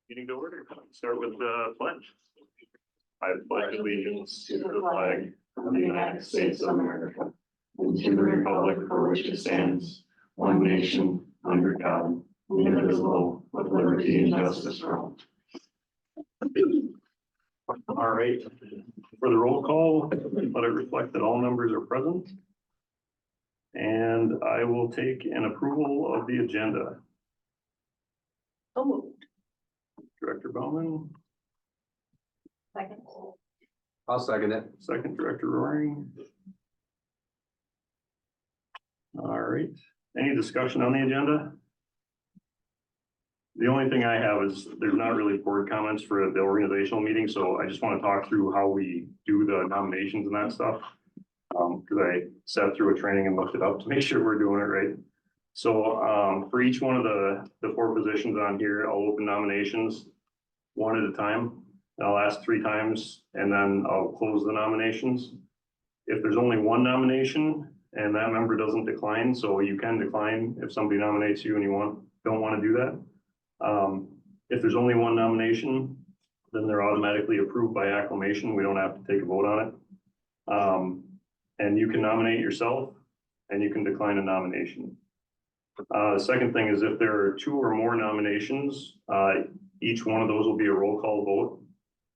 Meeting to order. Start with the pledge. I pledge allegiance to the flag of the United States of America and to the republic for which it stands, one nation, under God, indivisible, with liberty and justice for all. All right, for the roll call, let it reflect that all members are present. And I will take an approval of the agenda. So moved. Director Bowman, Second. I'll second it. second Director Roaring. All right, any discussion on the agenda? The only thing I have is there's not really board comments for the organizational meeting, so I just want to talk through how we do the nominations and that stuff. Because I sat through a training and looked it up to make sure we're doing it right. So for each one of the four positions on here, I'll open nominations one at a time. I'll ask 3 times and then I'll close the nominations. If there's only one nomination and that member doesn't decline, so you can decline if somebody nominates you and you don't want to do that. If there's only one nomination, then they're automatically approved by acclamation. We don't have to take a vote on it. And you can nominate yourself and you can decline a nomination. The second thing is if there are 2 or more nominations, each one of those will be a roll call vote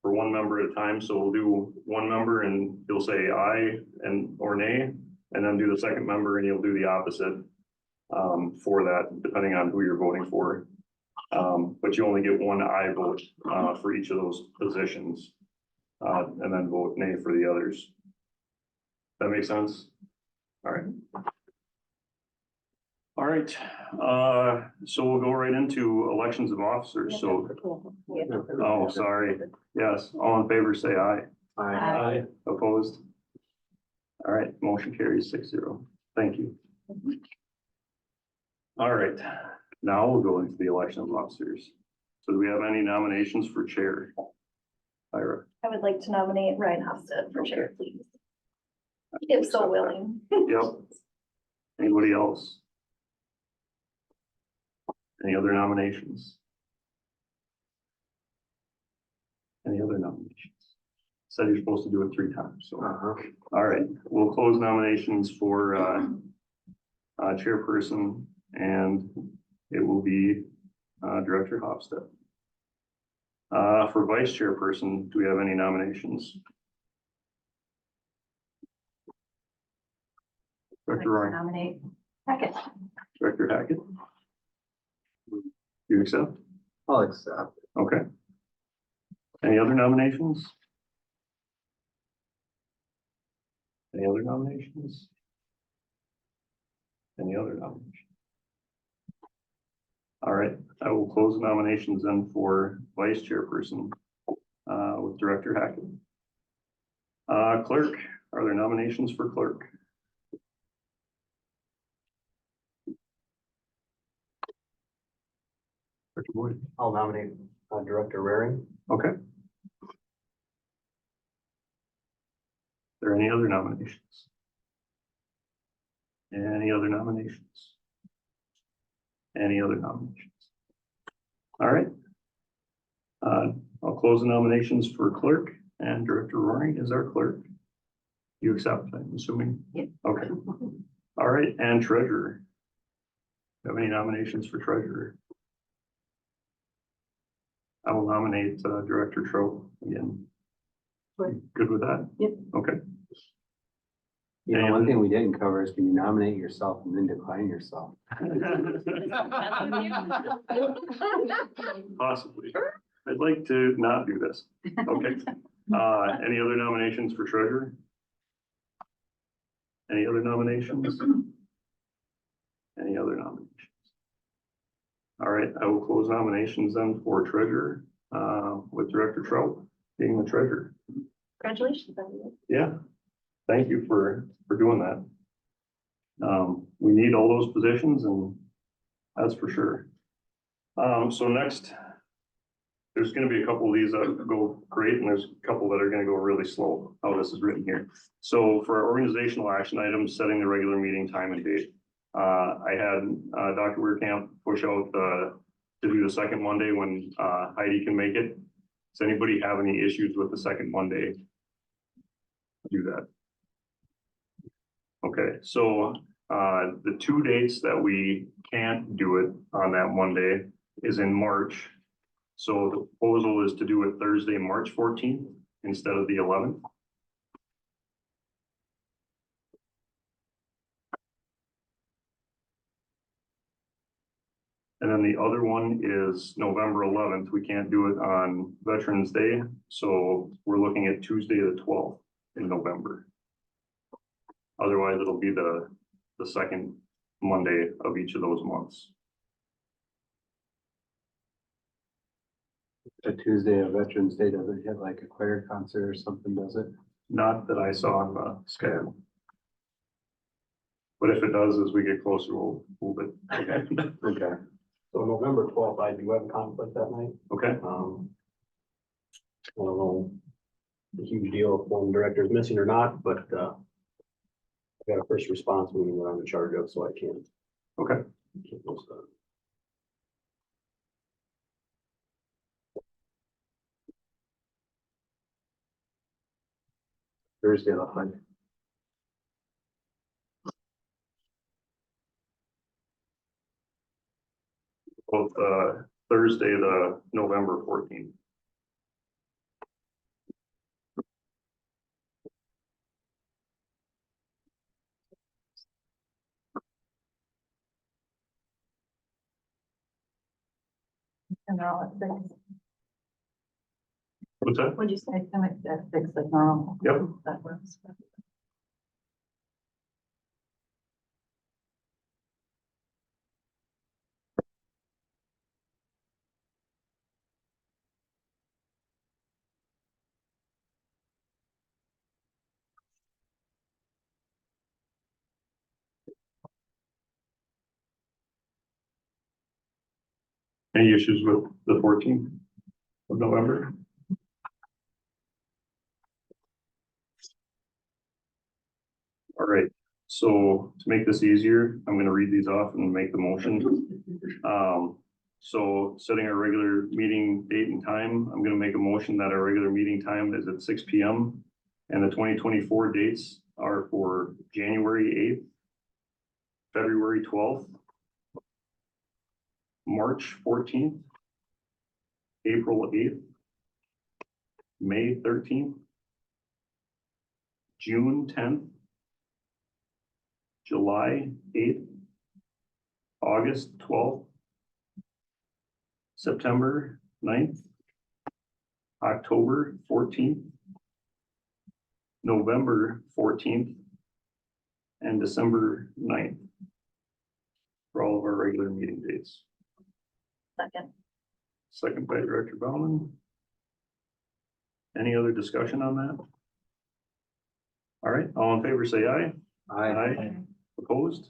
for one member at a time. So we'll do one member and you'll say aye or nay, and then do the second member and you'll do the opposite for that, depending on who you're voting for. But you only get one aye vote for each of those positions, and then vote nay for the others. That makes sense? All right. All right, so we'll go right into elections of officers. So, oh, sorry. Yes, all in favor, say aye. Aye. Opposed? All right, motion carries 6-0. Thank you. All right, now we'll go into the election of officers. So do we have any nominations for chair? Ira, I would like to nominate Ryan Hofstad for chair, please. If so willing. yep. Anybody else? Any other nominations? Any other nominations? Said you're supposed to do it 3 times, so. All right, we'll close nominations for chairperson, and it will be Director Hofstad. For vice chairperson, do we have any nominations? Director Roy, Nominate Hackett. Director Hackett. You accept? I'll accept. Okay. Any other nominations? Any other nominations? Any other nominations? All right, I will close nominations then for vice chairperson with Director Hackett. Clerk, are there nominations for clerk? Director Boyd. I'll nominate Director Raring. Okay. Are there any other nominations? Any other nominations? Any other nominations? All right. I'll close the nominations for clerk, and Director Roaring is our clerk. You accept, I'm assuming? Yep. Okay. All right, and treasurer. Do you have any nominations for treasurer? I will nominate Director Trope again. Sure. Good with that? Yep. Okay. You know, one thing we didn't cover is can you nominate yourself and then decline yourself? Possibly. I'd like to not do this. Okay. Any other nominations for treasurer? Any other nominations? Any other nominations? All right, I will close nominations then for treasurer, with Director Trout being the treasurer. Congratulations. Emily. Yeah, thank you for doing that. We need all those positions, and that's for sure. So next, there's gonna be a couple of these that go great, and there's a couple that are gonna go really slow, how this is written here. So for our organizational action items, setting the regular meeting time and date. I had Dr. Weirkamp push out to do the second Monday when Heidi can make it. Does anybody have any issues with the second Monday? Do that. Okay, so the 2 dates that we can't do it on that Monday is in March. So the proposal is to do it Thursday, March 14th instead of the 11th. And then the other one is November 11th. We can't do it on Veterans Day, so we're looking at Tuesday, the 12th in November. Otherwise, it'll be the second Monday of each of those months. A Tuesday of Veterans Day doesn't hit like a choir concert or something, does it? Not that I saw on the schedule. But if it does, as we get closer, we'll move it. Okay. So November 12th, I do have a conflict that night. Okay, I don't know the huge deal if one director is missing or not, but I got a first response meeting that I'm in charge of, so I can't. okay. Can't post that. Thursday look like. Both Thursday, the November 14th. And they're all at 6. What's that? What'd you say? I'm at 6 like normal. Yep. That works. Any issues with the 14th of November? All right, so to make this easier, I'm gonna read these off and make the motion. So setting our regular meeting date and time, I'm gonna make a motion that our regular meeting time is at 6 p.m. And the 2024 dates are for January 8th, February 12th, March 14th, April 8th, May 13th, June 10th, July 8th, August 12th, September 9th, October 14th, November 14th, and December 9th for all of our regular meeting dates. Second. Second by Director Bauman. Any other discussion on that? All right, all in favor, say aye. Aye. Opposed?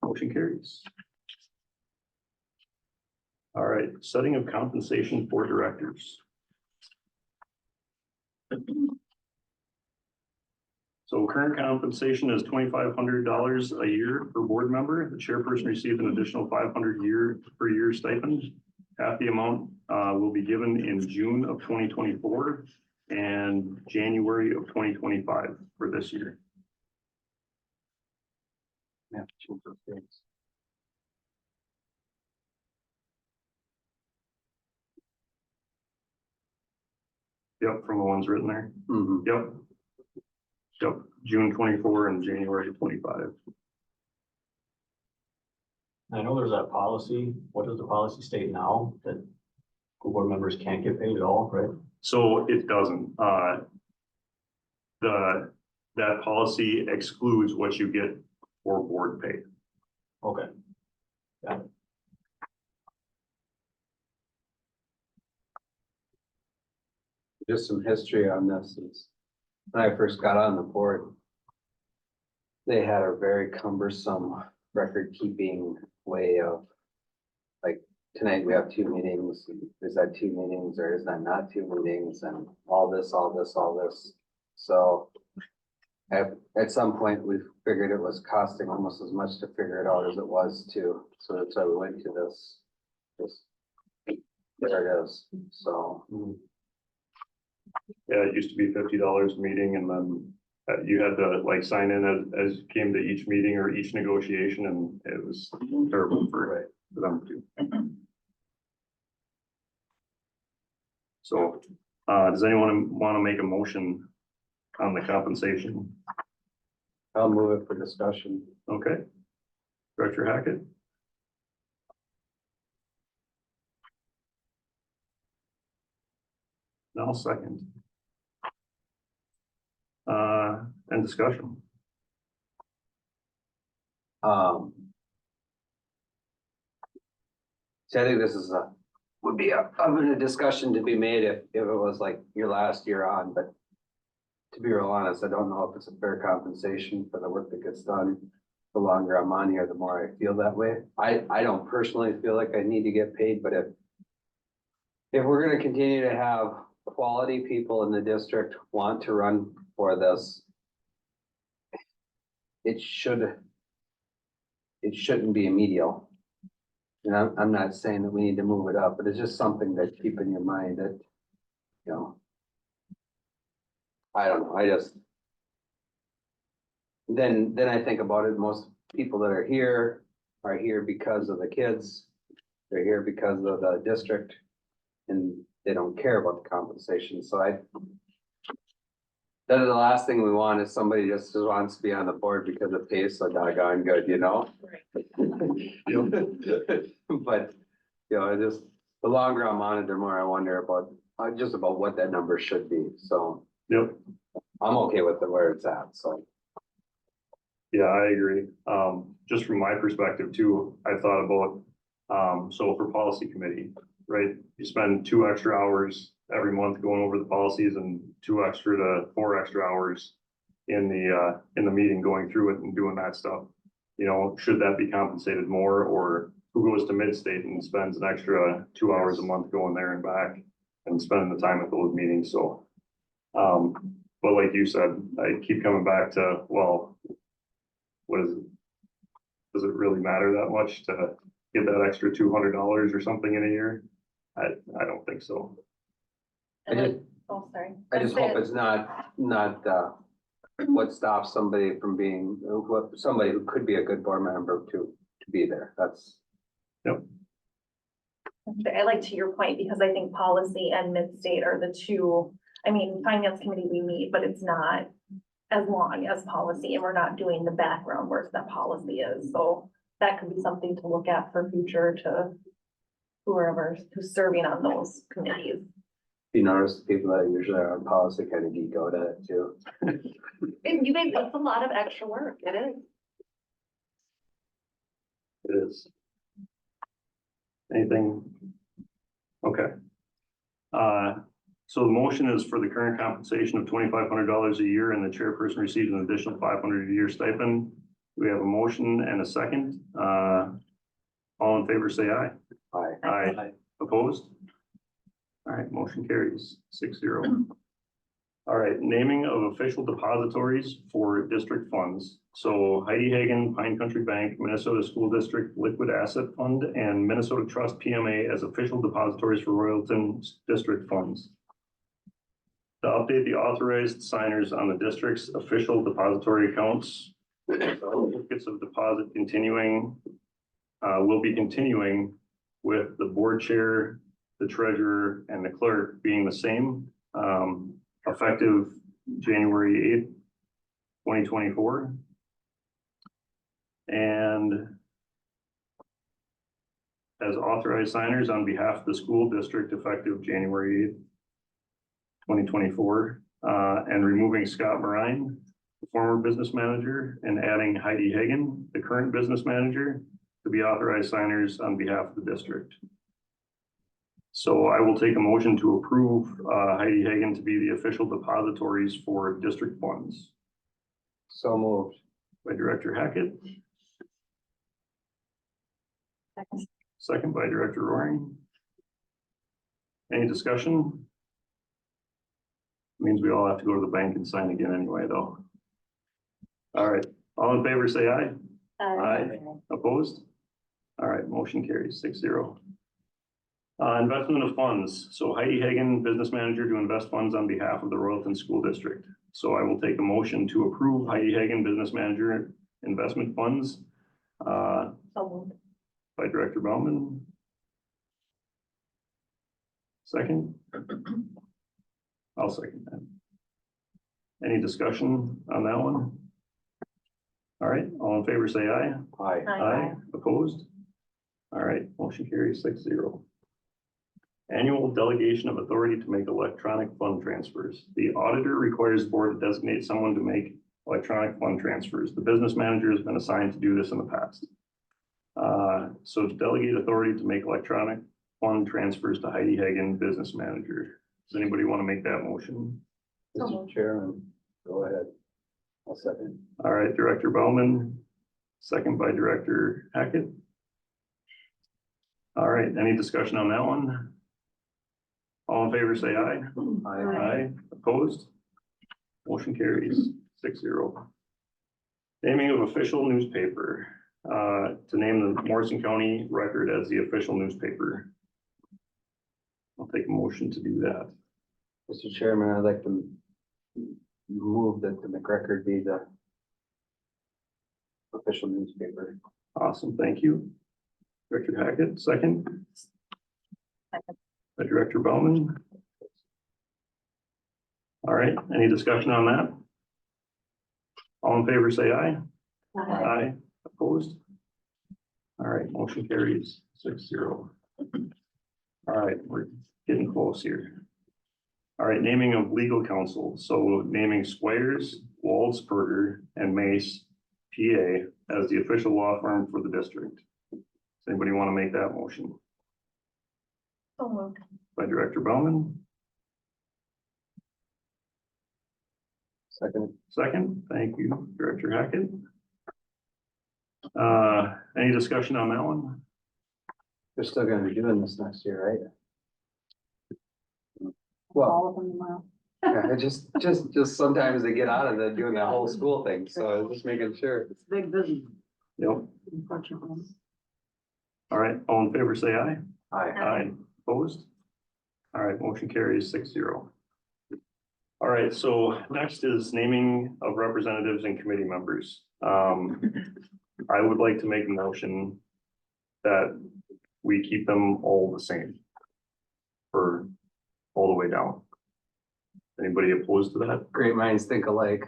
Motion carries. All right, setting of compensation for directors. So current compensation is $2,500 a year per board member. The chairperson received an additional $500 per year stipend. Half the amount will be given in June of 2024 and January of 2025 for this year. We have to change those dates. Yep, from the ones written there. Mhm. Yep. Yep, June 24 and January 25. I know there's that policy. What does the policy state now that school board members can't get paid at all, right? So it doesn't, that policy excludes what you get for board pay. Okay. Just some history on this is, when I first got on the board, they had a very cumbersome record keeping way of, like, tonight we have 2 meetings, is that 2 meetings or is that not 2 meetings, and all this. So at some point, we figured it was costing almost as much to figure it out as it was to, so that's why we went to this just, there it is, so. Yeah, it used to be $50 a meeting and then you had to like sign in as you came to each meeting or each negotiation and it was terrible for them too. So, does anyone want to make a motion on the compensation? I'll move it for discussion. Okay. Director Hackett? And I'll second. And discussion. See, I think this is would be a discussion to be made if it was like your last year on, but to be real honest, I don't know if it's a fair compensation for the work that gets done. The longer I'm on here, the more I feel that way. I don't personally feel like I need to get paid, but if we're gonna continue to have quality people in the district want to run for this, it shouldn't be a medial. And I'm not saying that we need to move it up, but it's just something to keep in your mind that, you know. I don't know, then I think about it, most people that are here because of the kids. They're here because of the district and they don't care about the compensation, so that is the last thing we want is somebody just wants to be on the board because it pays so doggone good, you know? But, you know, just, the longer I'm on it, the more I wonder about, just about what that number should be, so. Yep. I'm okay with it where it's at, so. Yeah, I agree. Just from my perspective too, I thought about, so for policy committee, right? You spend 2 extra hours every month going over the policies and 4 extra hours in the meeting going through it and doing that stuff. You know, should that be compensated more, or who goes to Mid-State and spends an extra 2 hours a month going there and back and spending the time at those meetings? So, but like you said, I keep coming back to, well, what is it? Does it really matter that much to get that extra $200 or something in a year? I don't think so. I just, Oh, sorry. I just hope it's not what stops somebody from being, somebody who could be a good board member to be there, that's. I like to your point, because I think policy and Mid-State are the two, I mean, finance committee we meet, but it's not as long as policy and we're not doing the background work that policy is. So that could be something to look at for future to who's serving on those committees. You notice the people that usually are on policy kind of geek out at it too. And you guys, it's a lot of extra work. It is. It is. Anything? Okay. So the motion is for the current compensation of $2,500 a year and the chairperson receives an additional $500 a year stipend. We have a motion and a second. All in favor, say aye. Aye. Aye. Opposed? All right, motion carries 6-0. All right, naming of official depositories for district funds. So Heidi Hagen, Pine Country Bank, Minnesota School District Liquid Asset Fund, and Minnesota Trust PMA as official depositories for Royalton District funds. To update the authorized signers on the district's official depository accounts, certificates of deposit will be continuing with the board chair, the treasurer, and the clerk being the same, effective January 8th, 2024. And as authorized signers on behalf of the school district effective January 8th, 2024, and removing Scott Marine, the former business manager, and adding Heidi Hagen, the current business manager, to be authorized signers on behalf of the district. So I will take a motion to approve Heidi Hagen to be the official depositories for district funds. So moved. By Director Hackett, second by Director Roaring. Any discussion? Means we all have to go to the bank and sign again anyway, though. All right, all in favor, say aye. Aye. Opposed? All right, motion carries 6-0. Investment of funds. So Heidi Hagan, business manager, to invest funds on behalf of the Royalton School District. So I will take a motion to approve Heidi Hagan, business manager, investment funds, So moved. by Director Bauman. Second? I'll second that. Any discussion on that one? All right, all in favor, say aye. Aye. Aye. Opposed? All right, motion carries 6-0. Annual delegation of authority to make electronic fund transfers. The auditor requires the board to designate someone to make electronic fund transfers. The business manager has been assigned to do this in the past. So to delegate authority to make electronic fund transfers to Heidi Hagan, business manager. Does anybody want to make that motion? Mr. Chairman, go ahead. I'll second. All right, Director Bauman, second by Director Hackett. All right, any discussion on that one? All in favor, say aye. Aye. Aye. Opposed? Motion carries 6-0. Naming of official newspaper, to name the Morrison County Record as the official newspaper. I'll take a motion to do that. Mr. Chairman, I'd like to move that the McRecord be the official newspaper. Awesome, thank you. Director Hackett, second. Second. By Director Bauman. All right, any discussion on that? All in favor, say aye. Aye. Opposed? All right, motion carries 6-0. All right, we're getting close here. All right, naming of legal counsel. So naming Squires, Waldsperger, and Mace, PA, as the official law firm for the district. Does anybody want to make that motion? So moved. By Director Bauman, Second. second. Thank you, Director Hackett. Any discussion on that one? They're still gonna be doing this next year, right? Well, All of them tomorrow. yeah, just sometimes they get out of the doing that whole school thing, so I was just making sure. It's big business, Yep. unfortunately. All right, all in favor, say aye. Aye. Aye. Opposed? All right, motion carries 6-0. All right, so next is naming of representatives and committee members. I would like to make a motion that we keep them all the same for all the way down. Anybody opposed to that? Great minds think alike.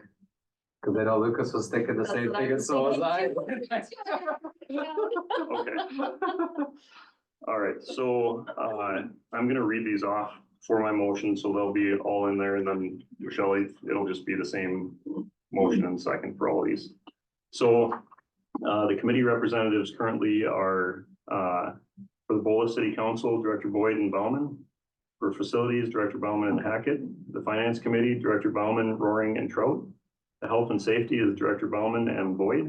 Cause I know Lucas was thinking the That's same what I thing and was so was I. Okay. All right, so I'm gonna read these off for my motion, so they'll be all in there, and then Shelley, it'll just be the same motion and second for all these. So the committee representatives currently are for the Bola City Council, Director Boyd and Bauman. For facilities, Director Bauman and Hackett. The Finance Committee, Director Bauman, Roaring, and Trout. The Health and Safety is Director Bauman and Boyd.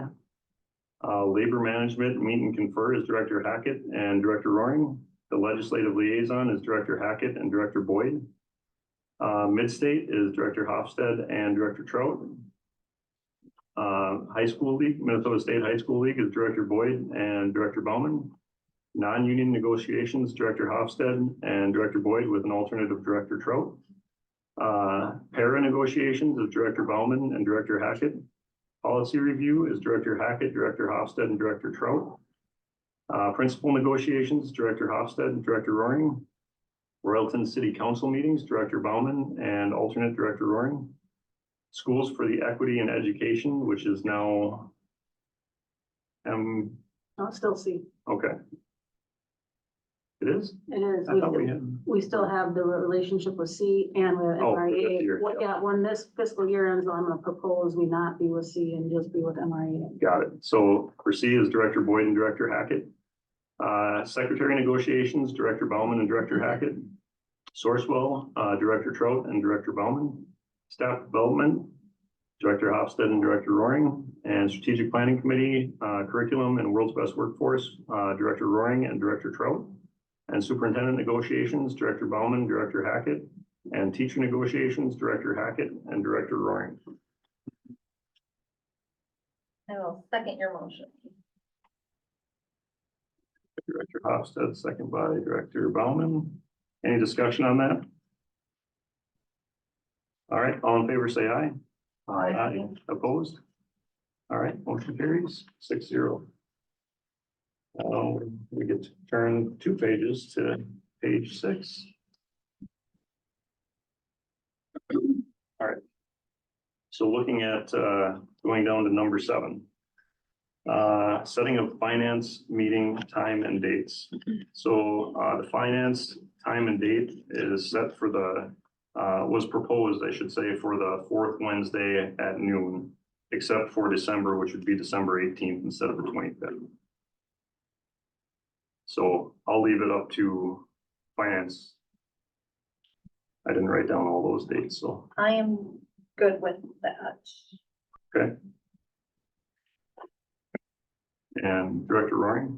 Labor Management, Meet and Confer is Director Hackett and Director Roaring. The Legislative Liaison is Director Hackett and Director Boyd. Midstate is Director Hofstad and Director Trout. High School League, Minnesota State High School League is Director Boyd and Director Bauman. Non-union negotiations, Director Hofstad and Director Boyd with an alternative Director Trout. Para negotiations is Director Bauman and Director Hackett. Policy review is Director Hackett, Director Hofstad, and Director Trout. Principal negotiations, Director Hofstad and Director Roaring. Royalton City Council meetings, Director Bauman and alternate Director Roaring. Schools for the Equity and Education, which is now I'll still see. okay. It is? It is. I thought we had. We still have the relationship with C and with Oh, for this MREA. year, What, yeah. yeah, when this fiscal year ends, I'm gonna propose we not be with C and just be with MREA. Got it. So for C is Director Boyd and Director Hackett. Secretary negotiations, Director Bauman and Director Hackett. Sourcewell, Director Trout and Director Bauman. Staff development, Director Hofstad and Director Roaring. And strategic planning committee, curriculum and world's best workforce, Director Roaring and Director Trout. And superintendent negotiations, Director Bauman, Director Hackett. And teacher negotiations, Director Hackett and Director Roaring. I will second your motion. Director Hofstad, second by Director Bauman. Any discussion on that? All right, all in favor, say aye. Aye. Opposed? All right, motion carries 6-0. We get to turn 2 pages to page 6. All right. So looking at, going down to number 7. Setting of finance meeting time and dates. So, the finance time and date is set for the, was proposed, I should say, for the 4th Wednesday at noon, except for December, which would be December 18th instead of the 25th. So I'll leave it up to finance. I didn't write down all those dates, so, I am good with that. okay. And Director Roaring,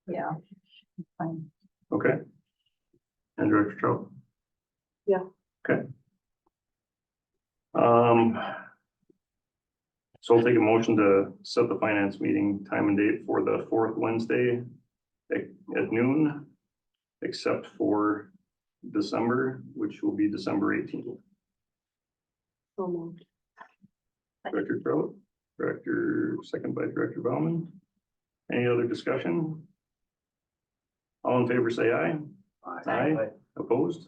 Yeah. Fine. okay. And Director Trout? Yeah. Okay. So I'll take a motion to set the finance meeting time and date for the 4th Wednesday at noon, except for December, which will be December 18th. So moved. Director Trout, second by Director Bauman. Any other discussion? All in favor, say aye. Aye. Opposed?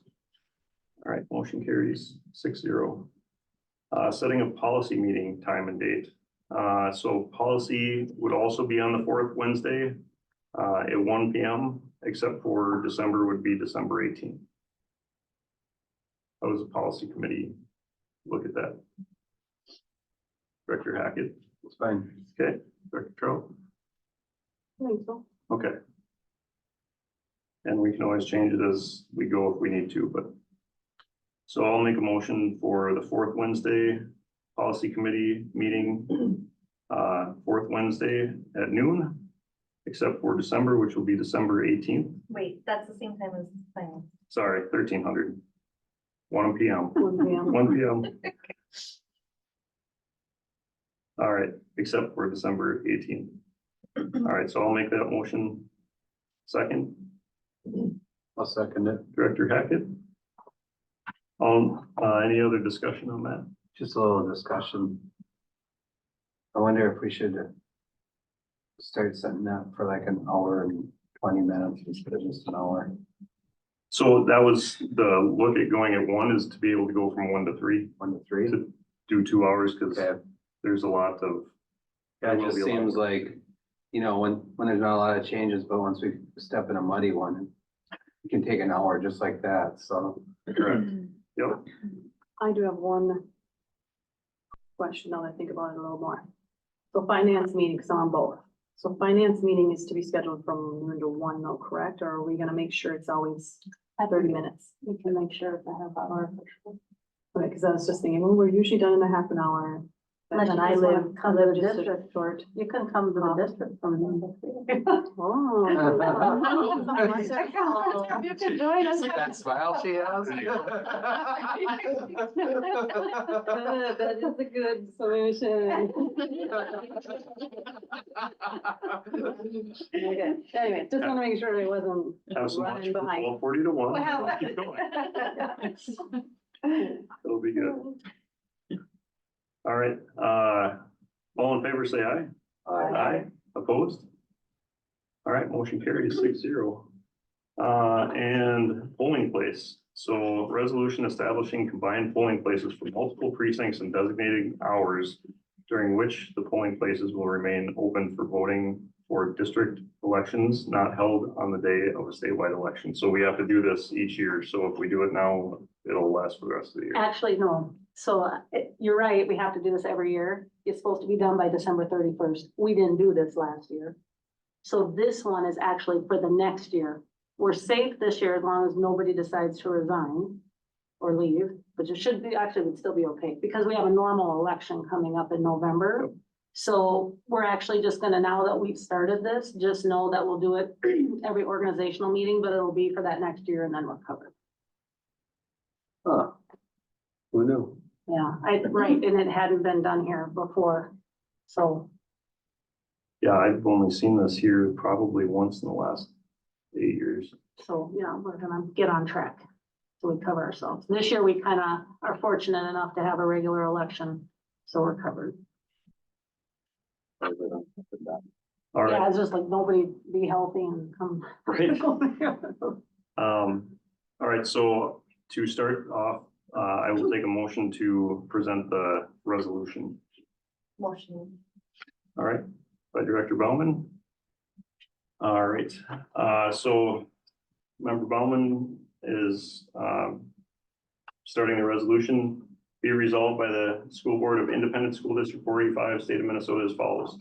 All right, motion carries 6-0. Setting a policy meeting time and date. So policy would also be on the 4th Wednesday at 1 p.m., except for December would be December 18th. How does the policy committee look at that? Director Hackett, It's fine. okay, Director Trout, I think so. okay. And we can always change it as we go if we need to, but. So I'll make a motion for the 4th Wednesday policy committee meeting, 4th Wednesday at noon, except for December, which will be December 18th. Wait, that's the same time as finance. Sorry, 1300. 1 p.m. 1 p.m. 1 p.m. All right, except for December 18th. All right, so I'll make that motion. Second, I'll second it. Director Hackett. Any other discussion on that? Just a little discussion. I wonder if we should start setting that for like an hour and 20 minutes instead of just an hour. So that was the look at going at 1 is to be able to go from 1 to 3, 1 to 3. to do 2 hours, because Okay. there's a lot of. Yeah, it will just be a lot seems of work. like, you know, when there's not a lot of changes, but once we step in a muddy one, it can take an hour just like that, so. Correct. Yep. I do have one question now that I think about it a little more. So finance meeting, because I'm on both. So finance meeting is to be scheduled from noon to 1 though, correct? Or are we gonna make sure it's always 30 minutes? We can make sure it's a half hour. Okay, because I was just thinking, well, we're usually done in a half an hour. Unless And you I just live, wanna come I to live the just a district. short. You can come to the district from them. Oh. You can join us. That smile she has. That is a good solution. Okay, anyway, just want to make sure I wasn't Have some lunch running for behind. 12:40 to 1. Well. Keep going. It'll be good. All right, all in favor, say aye. Aye. Opposed? All right, motion carries 6-0. And polling place. So resolution establishing combined polling places for multiple precincts and designated hours during which the polling places will remain open for voting for district elections not held on the day of a statewide election. So we have to do this each year. So if we do it now, it'll last for the rest of the year. Actually, no. So you're right, we have to do this every year. It's supposed to be done by December 31st. We didn't do this last year. So this one is actually for the next year. We're safe this year as long as nobody decides to resign or leave, which it should be, actually would still be okay, because we have a normal election coming up in November. So we're actually just gonna, now that we've started this, just know that we'll do it every organizational meeting, but it'll be for that next year and then we're covered. Huh. Who knew? Yeah, right, and it hadn't been done here before, so. Yeah, I've only seen this here probably once in the last 8 years. So, yeah, we're gonna get on track. So we cover ourselves. This year, we kind of are fortunate enough to have a regular election, so we're covered. All Yeah, right, it's just like nobody be healthy and come. right. All right, so to start off, I will take a motion to present the resolution. Motion. All right, by Director Bauman. All right, so Member Bauman is, starting the resolution. Be resolved by the School Board of Independent School District 485, State of Minnesota as follows.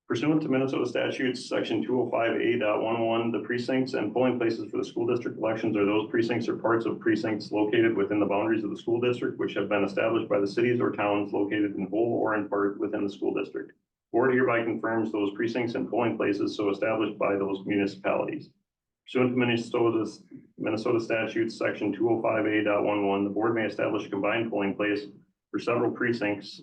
Pursuant to Minnesota statutes, section 205A.11, the precincts and polling places for the school district elections are those precincts or parts of precincts located within the boundaries of the school district, which have been established by the cities or towns located in whole or in part within the school district. Board hereby confirms those precincts and polling places so established by those municipalities. Pursuant to Minnesota statutes, section 205A.11, the board may establish a combined polling place for several precincts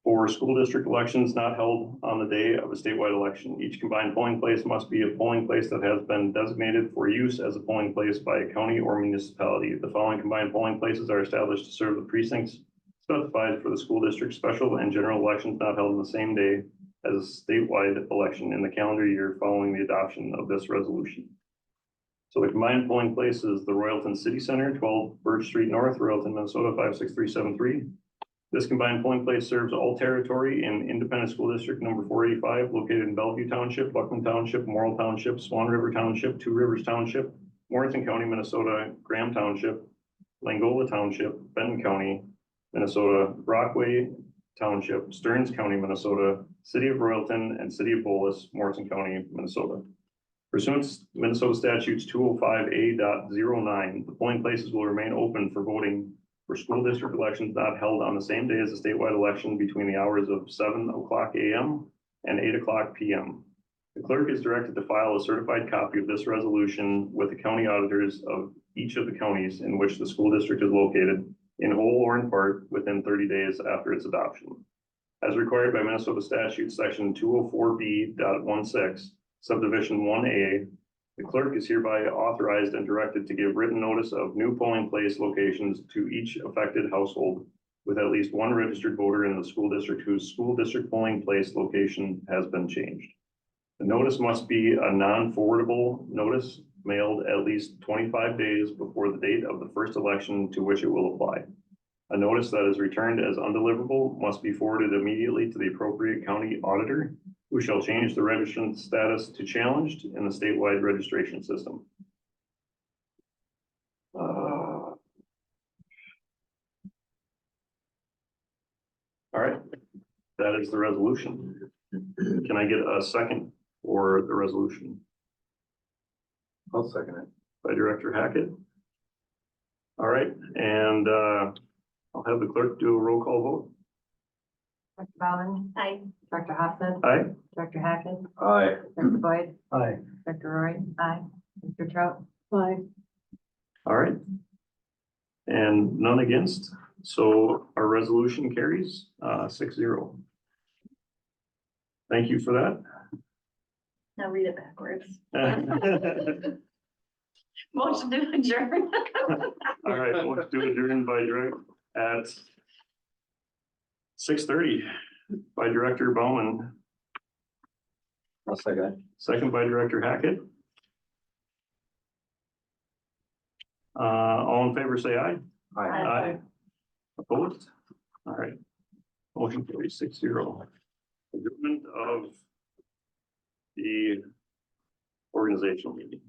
for school district elections not held on the day of a statewide election. Each combined polling place must be a polling place that has been designated for use as a polling place by a county or municipality. The following combined polling places are established to serve the precincts specified for the school district special and general elections not held on the same day as a statewide election in the calendar year following the adoption of this resolution. So the combined polling place is the Royalton City Center, 12 Birch Street North, Royalton, Minnesota, 56373. This combined polling place serves all territory in Independent School District number 485, located in Bellevue Township, Buckland Township, Morrill Township, Swan River Township, Two Rivers Township, Morrison County, Minnesota, Graham Township, Langola Township, Benton County, Minnesota, Rockaway Township, Stearns County, Minnesota, City of Royalton, and City of Bolus, Morrison County, Minnesota. Pursuant to Minnesota statutes 205A.09, the polling places will remain open for voting for school district elections not held on the same day as a statewide election between the hours of 7:00 a.m. and 8:00 p.m. The clerk is directed to file a certified copy of this resolution with the county auditors of each of the counties in which the school district is located, in whole or in part, within 30 days after its adoption. As required by Minnesota statute section 204B.16, subdivision 1A, the clerk is hereby authorized and directed to give written notice of new polling place locations to each affected household with at least one registered voter in the school district whose school district polling place location has been changed. The notice must be a non-forwardable notice mailed at least 25 days before the date of the first election to which it will apply. A notice that is returned as undeliverable must be forwarded immediately to the appropriate county auditor, who shall change the registrant status to challenged in the statewide registration system. All right, that is the resolution. Can I get a second for the resolution? I'll second it. By Director Hackett. All right, and I'll have the clerk do a roll call vote. Dr. Bowman, Aye. Dr. Hoffman, Aye. Dr. Hackett, Aye. Dr. Boyd, Aye. Dr. Roy, aye, Mr. Trout, Bye. All right. And none against, so our resolution carries 6-0. Thank you for that. Now read it backwards. All Motion to adjourn. right, we'll do adjourn by direct at 6:30 by Director Bowman, I'll second it. second by Director Hackett. All in favor, say aye. Aye. Aye. Opposed? All right. Motion carries 6-0. Adjournment of the organizational meeting.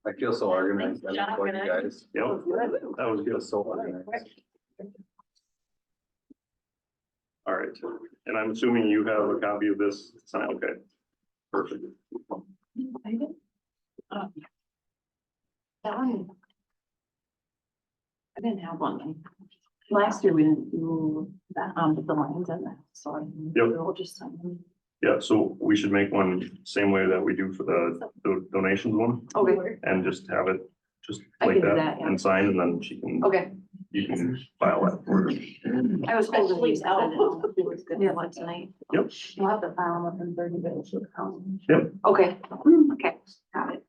I feel so organized. I don't know what you guys. Yep, that was good. Feel so organized. All right, and I'm assuming you have a copy of this. Okay, perfect. That one. I didn't have one. Last year we didn't do that, the lines in that, so I. Yep. We'll just sign them. Yeah, so we should make one same way that we do for the donations one Okay, and just have it just I like can do that that, yeah. and sign, and then she can okay, you can file that for them. I was holding these out. It was good. Yeah, one tonight. Yep. We'll have to file them within 30 days. Yep. Okay, okay, got it.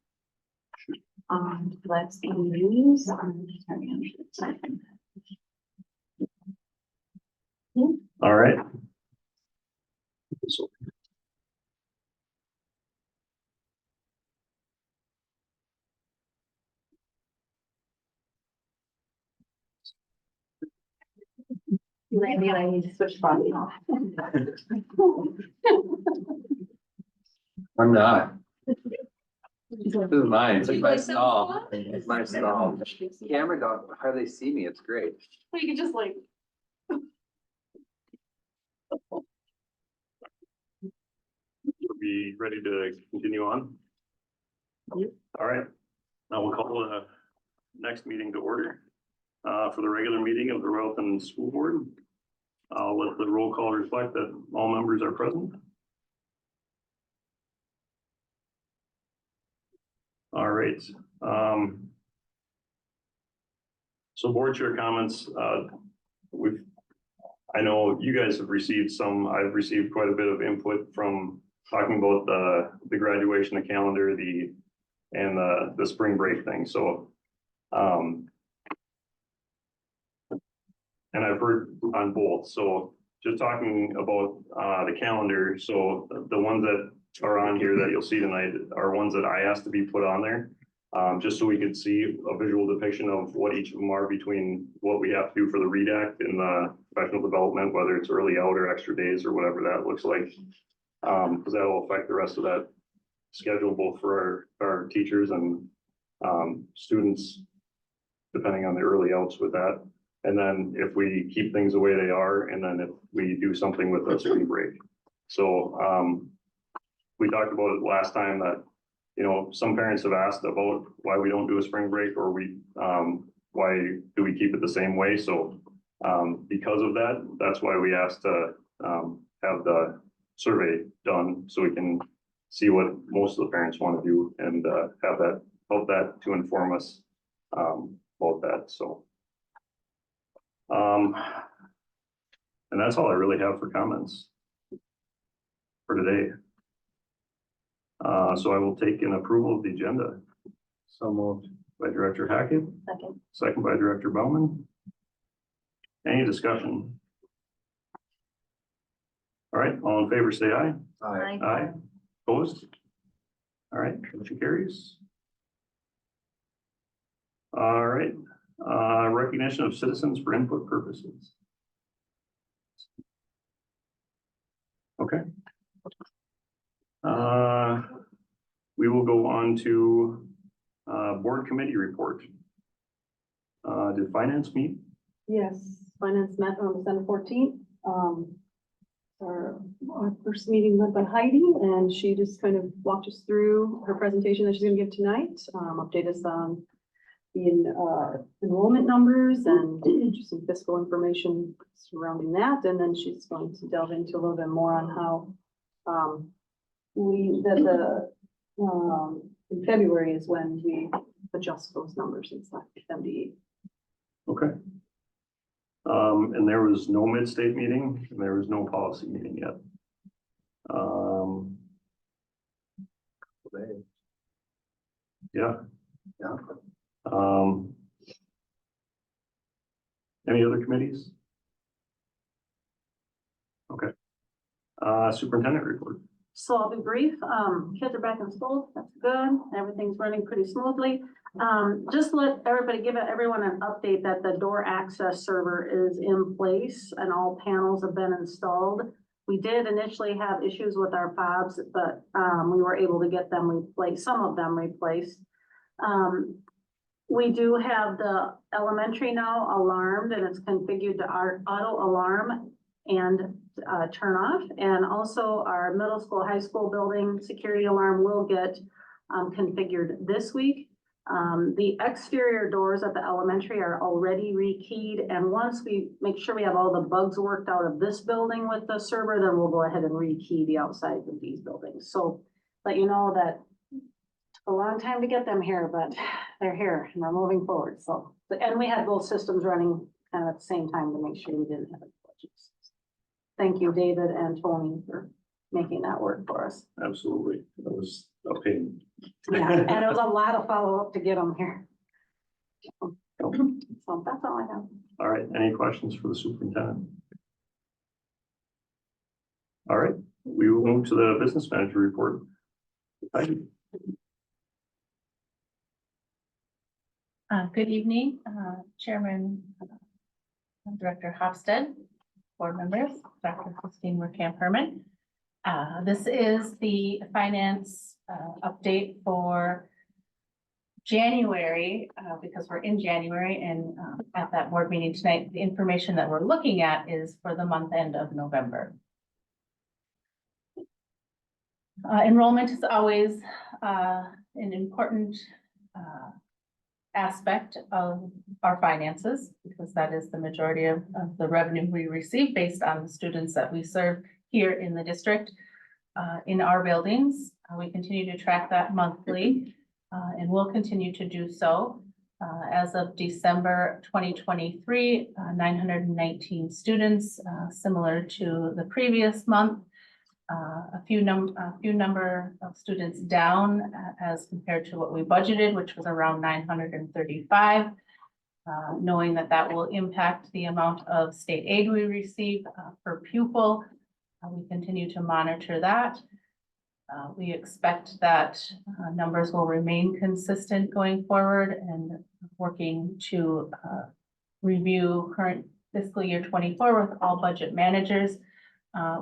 Let's use. All right. Maybe I need to switch body off. I'm not. This is mine, it's like my stall, it's my stall. Camera don't hardly see me, it's great. You could just like. We'll be ready to continue on. All right, now we'll call the next meeting to order for the regular meeting of the Royalton School Board. I'll let the roll call reflect that all members are present. All right. So board chair comments, I know you guys have received some, I've received quite a bit of input from talking about the graduation, the calendar, and the spring break thing, so. And I've heard on both, so just talking about the calendar, so the ones that are on here that you'll see tonight are ones that I asked to be put on there. Just so we could see a visual depiction of what each of them are between what we have to do for the redact and the professional development, whether it's early out or extra days or whatever that looks like. Because that will affect the rest of that schedule, both for our teachers and students, depending on the early outs with that. And then if we keep things the way they are, and then if we do something with the spring break. So we talked about it last time that, you know, some parents have asked about why we don't do a spring break, or why do we keep it the same way? So because of that, that's why we asked to have the survey done, so we can see what most of the parents want to do, and have that, help that to inform us about that, so. And that's all I really have for comments for today. So I will take an approval of the agenda. So moved by Director Hackett, Second. second by Director Bauman. Any discussion? All right, all in favor, say aye. Aye. Opposed? All right, motion carries. All right, recognition of citizens for input purposes. Okay. We will go on to board committee report. Did finance meet? Yes, finance met on December 14th. Our first meeting led by Heidi, and she just kind of walked us through her presentation that she's gonna give tonight, update us on the enrollment numbers and just some fiscal information surrounding that. And then she's going to delve into a little bit more on how in February is when we adjust those numbers and stuff, MDE. Okay. And there was no mid-state meeting, and there was no policy meeting yet. Yeah. Yeah. Any other committees? Okay. Superintendent report. So I'll be brief. Kids are back in school. That's good. Everything's running pretty smoothly. Just let everybody, give everyone an update that the door access server is in place and all panels have been installed. We did initially have issues with our fobs, but we were able to get them replaced, some of them replaced. We do have the elementary now alarmed, and it's configured to our auto alarm and turn off. And also our middle school, high school building security alarm will get configured this week. The exterior doors at the elementary are already rekeyed. And once we make sure we have all the bugs worked out of this building with the server, then we'll go ahead and rekey the outside of these buildings. So let you know that a long time to get them here, but they're here and we're moving forward. So, and we had both systems running kind of at the same time to make sure we didn't have any budgets. Thank you, David and Tony, for making that work for us. Absolutely. That was a pain. Yeah, and it was a lot of follow-up to get them here. So that's all I have. All right, any questions for the superintendent? All right, we will move to the business manager report. Thank you. Good evening, Chairman, Director Hofstad, board members, Dr. Christine Merkamp Herman. This is the finance update for January, because we're in January and at that board meeting tonight, the information that we're looking at is for the month end of November. Enrollment is always an important aspect of our finances, because that is the majority of the revenue we receive based on the students that we serve here in the district. In our buildings, we continue to track that monthly, and will continue to do so. As of December 2023, 919 students, similar to the previous month. A few number of students down as compared to what we budgeted, which was around 935. Knowing that that will impact the amount of state aid we receive per pupil. We continue to monitor that. We expect that numbers will remain consistent going forward, and working to review current fiscal year 24 with all budget managers.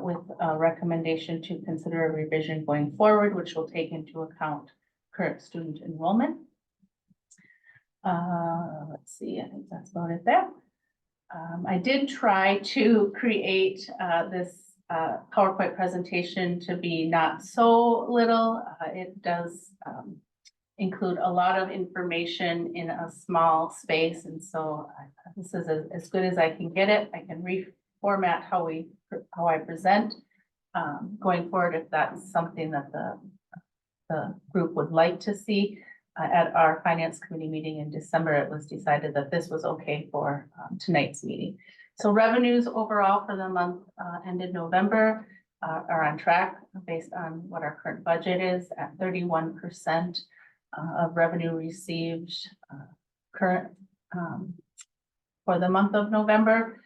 With a recommendation to consider a revision going forward, which will take into account current student enrollment. Let's see, I think that's about it there. I did try to create this PowerPoint presentation to be not so little. It does include a lot of information in a small space, and so this is as good as I can get it. I can reformat how I present going forward, if that's something that the group would like to see. At our finance committee meeting in December, it was decided that this was okay for tonight's meeting. So revenues overall for the month ended November are on track based on what our current budget is at 31% of revenue received current for the month of November.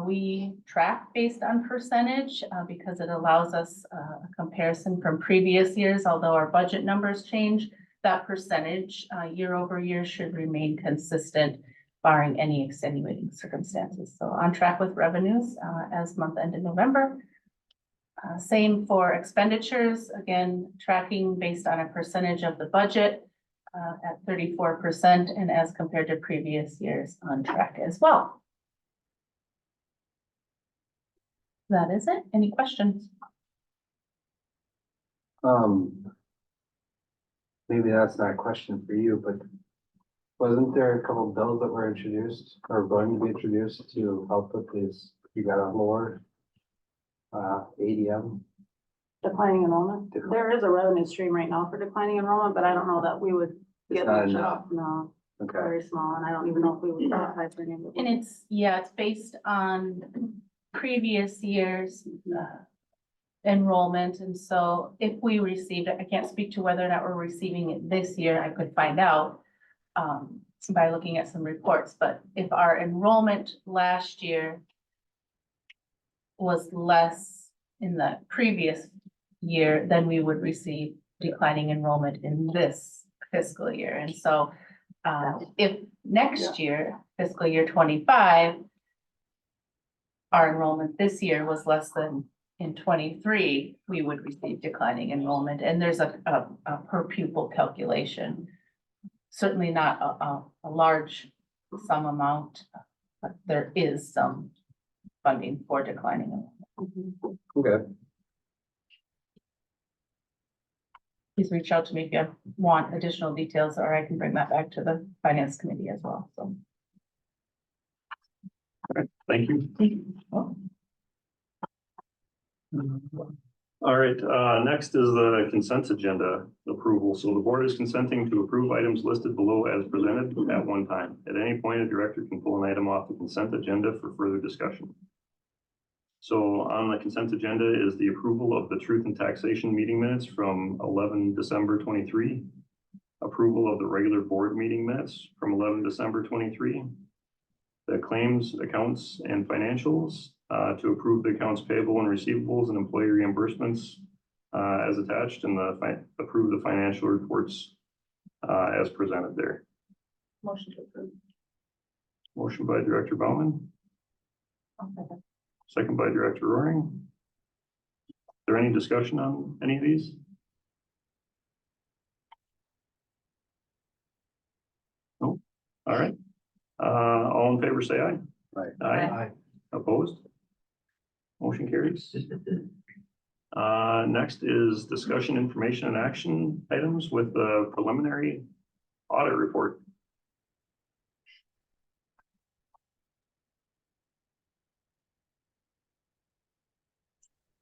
We track based on percentage because it allows us a comparison from previous years. Although our budget numbers change, that percentage year over year should remain consistent, barring any extenuating circumstances. So on track with revenues as month ended November. Same for expenditures, again, tracking based on a percentage of the budget at 34%, and as compared to previous years on track as well. That is it. Any questions? Maybe that's not a question for you, but wasn't there a couple bills that were introduced or going to be introduced to help with these? You got on board? ADM? Declining enrollment. There is a revenue stream right now for declining enrollment, but I don't know that we would It's get not much enough. up. No, Okay, very small, and I don't even know if we would qualify for any of it. And it's based on previous years enrollment. And so if we received it, I can't speak to whether or not we're receiving it this year. I could find out by looking at some reports. But if our enrollment last year was less in the previous year, then we would receive declining enrollment in this fiscal year. And so if next year, fiscal year 25, our enrollment this year was less than in 23, we would receive declining enrollment. And there's a per pupil calculation. Certainly not a large sum amount, but there is some funding for declining enrollment. okay. Please reach out to me if you want additional details, or I can bring that back to the finance committee as well. So. Thank you. Well, All right, next is the consent agenda approval. So the board is consenting to approve items listed below as presented at one time. At any point, a director can pull an item off the consent agenda for further discussion. So on the consent agenda is the approval of the Truth and Taxation meeting minutes from 11 December 23. Approval of the regular board meeting minutes from 11 December 23. The claims, accounts, and financials, to approve the accounts payable and receivables and employee reimbursements as attached, and approve the financial reports as presented there. Motion to approve. Motion by Director Bauman, second by Director Roaring. Is there any discussion on any of these? No? All right. All in favor, say aye. Right. Aye. Opposed? Motion carries. Next is discussion, information, and action items with the preliminary audit report.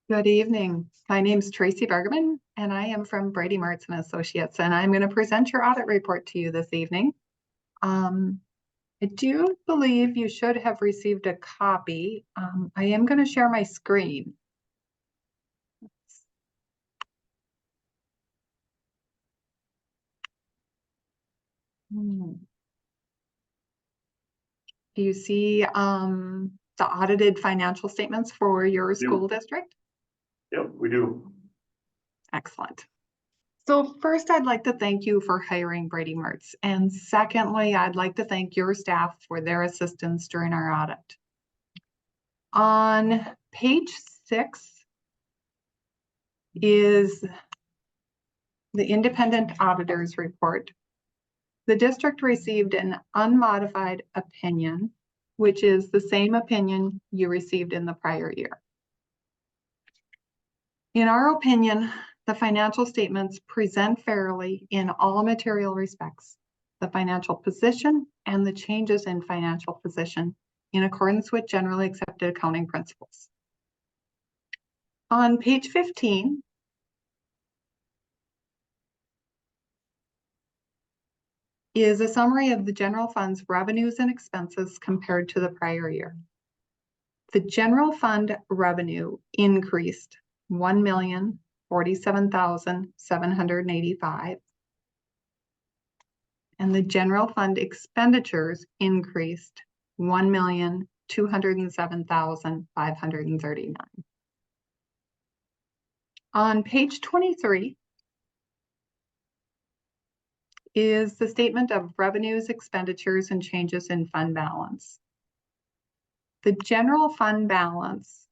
Good evening. My name is Tracy Bergman, and I am from Brady Martz and Associates, and I'm going to present your audit report to you this evening. I do believe you should have received a copy. I am going to share my screen. Do you see the audited financial statements for your school district? Yep, we do. Excellent. So first, I'd like to thank you for hiring Brady Martz. And secondly, I'd like to thank your staff for their assistance during our audit. On page 6 is the independent auditor's report. The district received an unmodified opinion, which is the same opinion you received in the prior year. In our opinion, the financial statements present fairly in all material respects, the financial position and the changes in financial position in accordance with generally accepted accounting principles. On page 15, is a summary of the general fund's revenues and expenses compared to the prior year. The general fund revenue increased $1,047,785, and the general fund expenditures increased $1,207,539. On page 23 is the statement of revenues, expenditures, and changes in fund balance. The general fund balance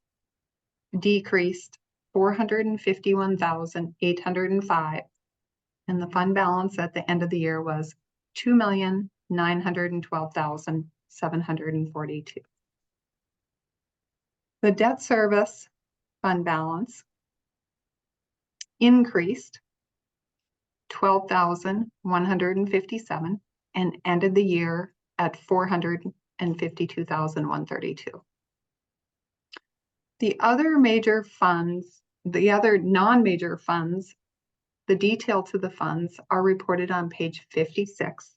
decreased $451,805, and the fund balance at the end of the year was $2,912,742. The debt service fund balance increased $12,157 and ended the year at $452,132. The other major funds, the other non-major funds, the detail to the funds are reported on page 56.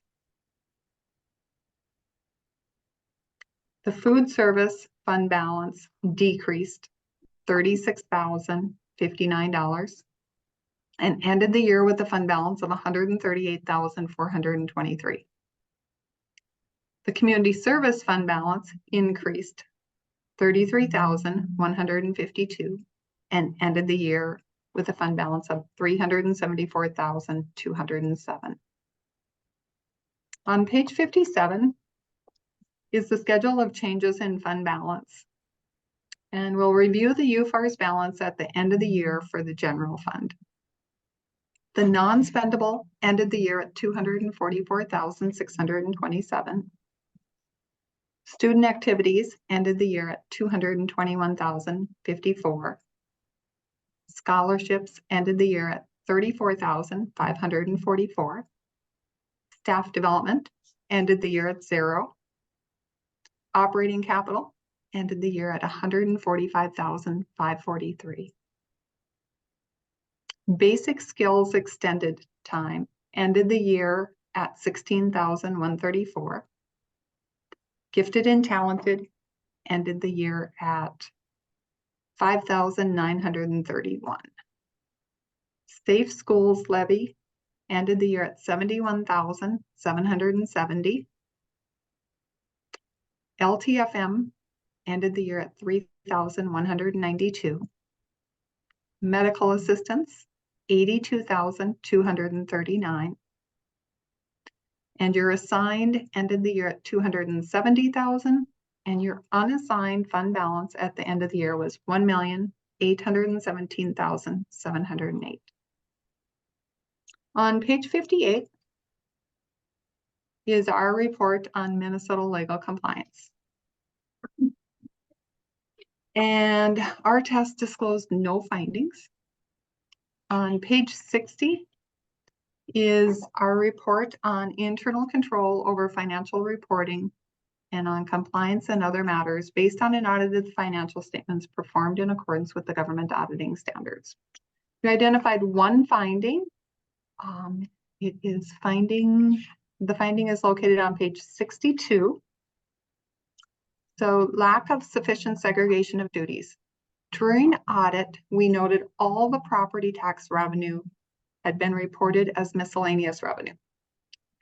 The food service fund balance decreased $36,059 and ended the year with a fund balance of $138,423. The community service fund balance increased $33,152 and ended the year with a fund balance of $374,207. On page 57 is the schedule of changes in fund balance. And we'll review the UFAR's balance at the end of the year for the general fund. The non-spendable ended the year at $244,627. Student activities ended the year at $221,054. Scholarships ended the year at $34,544. Staff development ended the year at 0. Operating capital ended the year at $145,543. Basic skills extended time ended the year at 16,134. Gifted and talented ended the year at 5,931. Safe schools levy ended the year at 71,770. LTFM ended the year at 3,192. Medical assistance, 82,239. And your assigned ended the year at 270,000, and your unassigned fund balance at the end of the year was 1,817,708. On page 58 is our report on Minnesota legal compliance. And our test disclosed no findings. On page 60 is our report on internal control over financial reporting and on compliance and other matters based on an audited financial statements performed in accordance with the government auditing standards. We identified one finding. The finding is located on page 62. So lack of sufficient segregation of duties. During audit, we noted all the property tax revenue had been reported as miscellaneous revenue,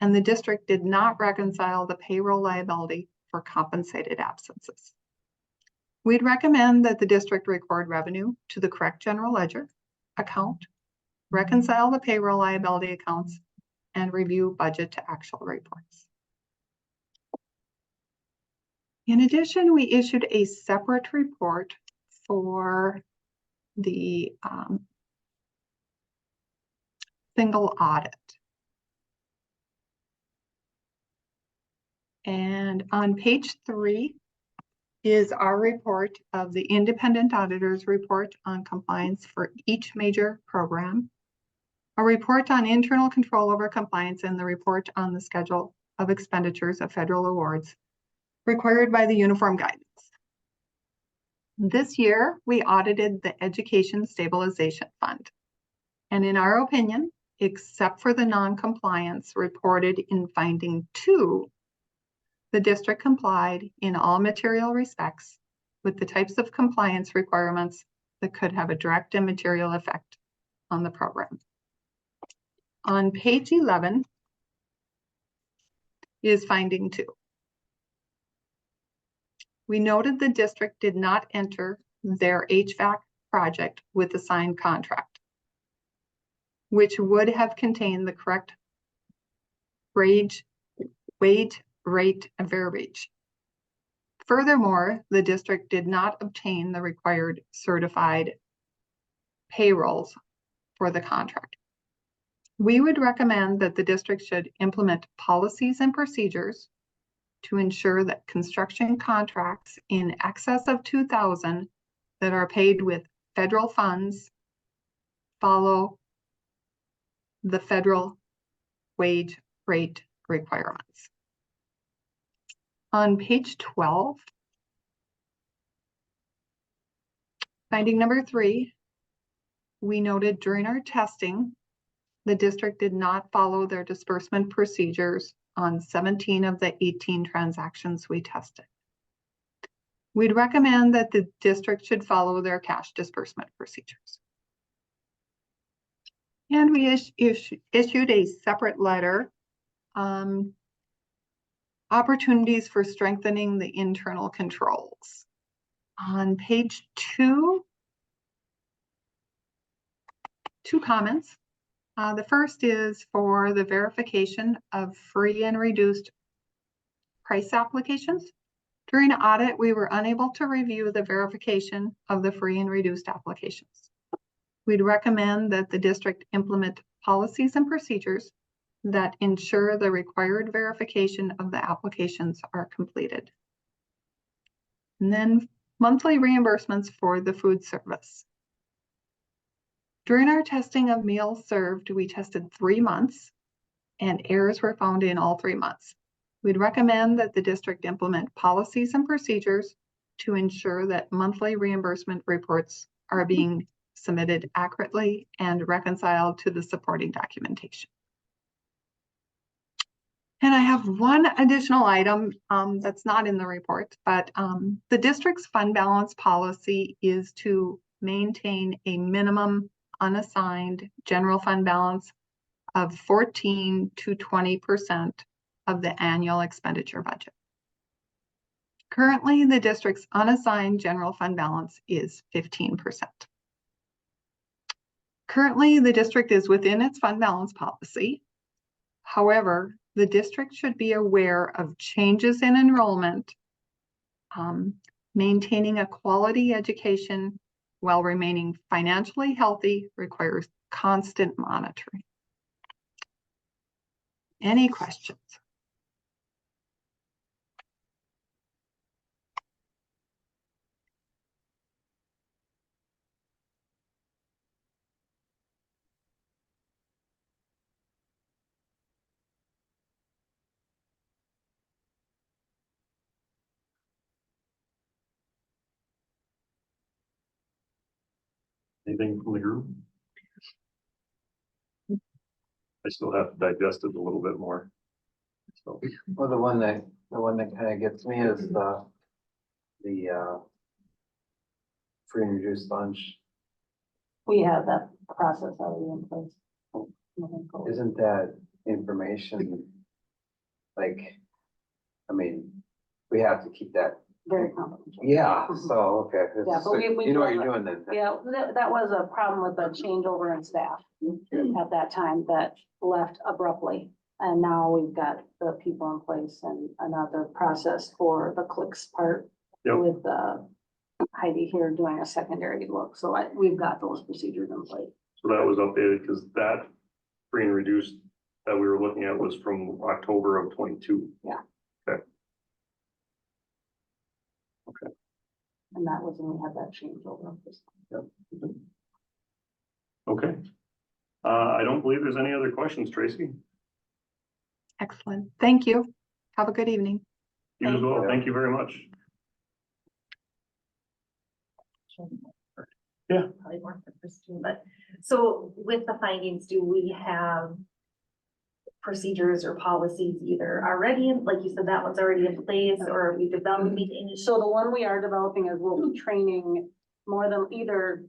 and the district did not reconcile the payroll liability for compensated absences. We'd recommend that the district record revenue to the correct general ledger account, reconcile the payroll liability accounts, and review budget to actual reports. In addition, we issued a separate report for the single audit. And on page 3 is our report of the independent auditor's report on compliance for each major program, a report on internal control over compliance, and the report on the schedule of expenditures of federal awards required by the Uniform Guidance. This year, we audited the Education Stabilization Fund. And in our opinion, except for the non-compliance reported in finding 2, the district complied in all material respects with the types of compliance requirements that could have a direct and material effect on the program. On page 11 is finding 2. We noted the district did not enter their HVAC project with a signed contract, which would have contained the correct wage rate verbiage. Furthermore, the district did not obtain the required certified payrolls for the contract. We would recommend that the district should implement policies and procedures to ensure that construction contracts in excess of $2,000 that are paid with federal funds follow the federal wage rate requirements. On page 12, finding number 3, we noted during our testing, the district did not follow their disbursement procedures on 17 of the 18 transactions we tested. We'd recommend that the district should follow their cash disbursement procedures. And we issued a separate letter, opportunities for strengthening the internal controls. On page 2, 2 comments. The first is for the verification of free and reduced price applications. During audit, we were unable to review the verification of the free and reduced applications. We'd recommend that the district implement policies and procedures that ensure the required verification of the applications are completed. And then monthly reimbursements for the food service. During our testing of meals served, we tested 3 months and errors were found in all 3 months. We'd recommend that the district implement policies and procedures to ensure that monthly reimbursement reports are being submitted accurately and reconciled to the supporting documentation. And I have one additional item that's not in the report, but the district's fund balance policy is to maintain a minimum unassigned general fund balance of 14 to 20% of the annual expenditure budget. Currently, the district's unassigned general fund balance is 15%. Currently, the district is within its fund balance policy. However, the district should be aware of changes in enrollment. Maintaining a quality education while remaining financially healthy requires constant monitoring. Any questions? Anything from the group? I still have to digest it a little bit more. So, Well, the one that kind of gets me is the free and reduced lunch. We have that process already in place. Moving forward. Isn't that information, like, I mean, we have to keep that, Very confidential. yeah, so, okay. Yeah, but we You know what do you're have doing then. Yeah, that was a problem with the changeover in staff at that time that left abruptly. And now we've got the people in place and another process for the clicks part. Yep. With Heidi here doing a secondary look. So we've got those procedures in place. so that was updated because that free and reduced that we were looking at was from October of 22. And that was when we had that changeover. Okay. I don't believe there's any other questions, Tracy. Excellent. Thank you. Have a good evening. You as Thank well. you. Thank you very much. Yeah. Probably more for Christine, but so with the findings, do we have procedures or policies either already, like you said, that one's already in place, or are we developing any? So the one we are developing is we'll be training more than either,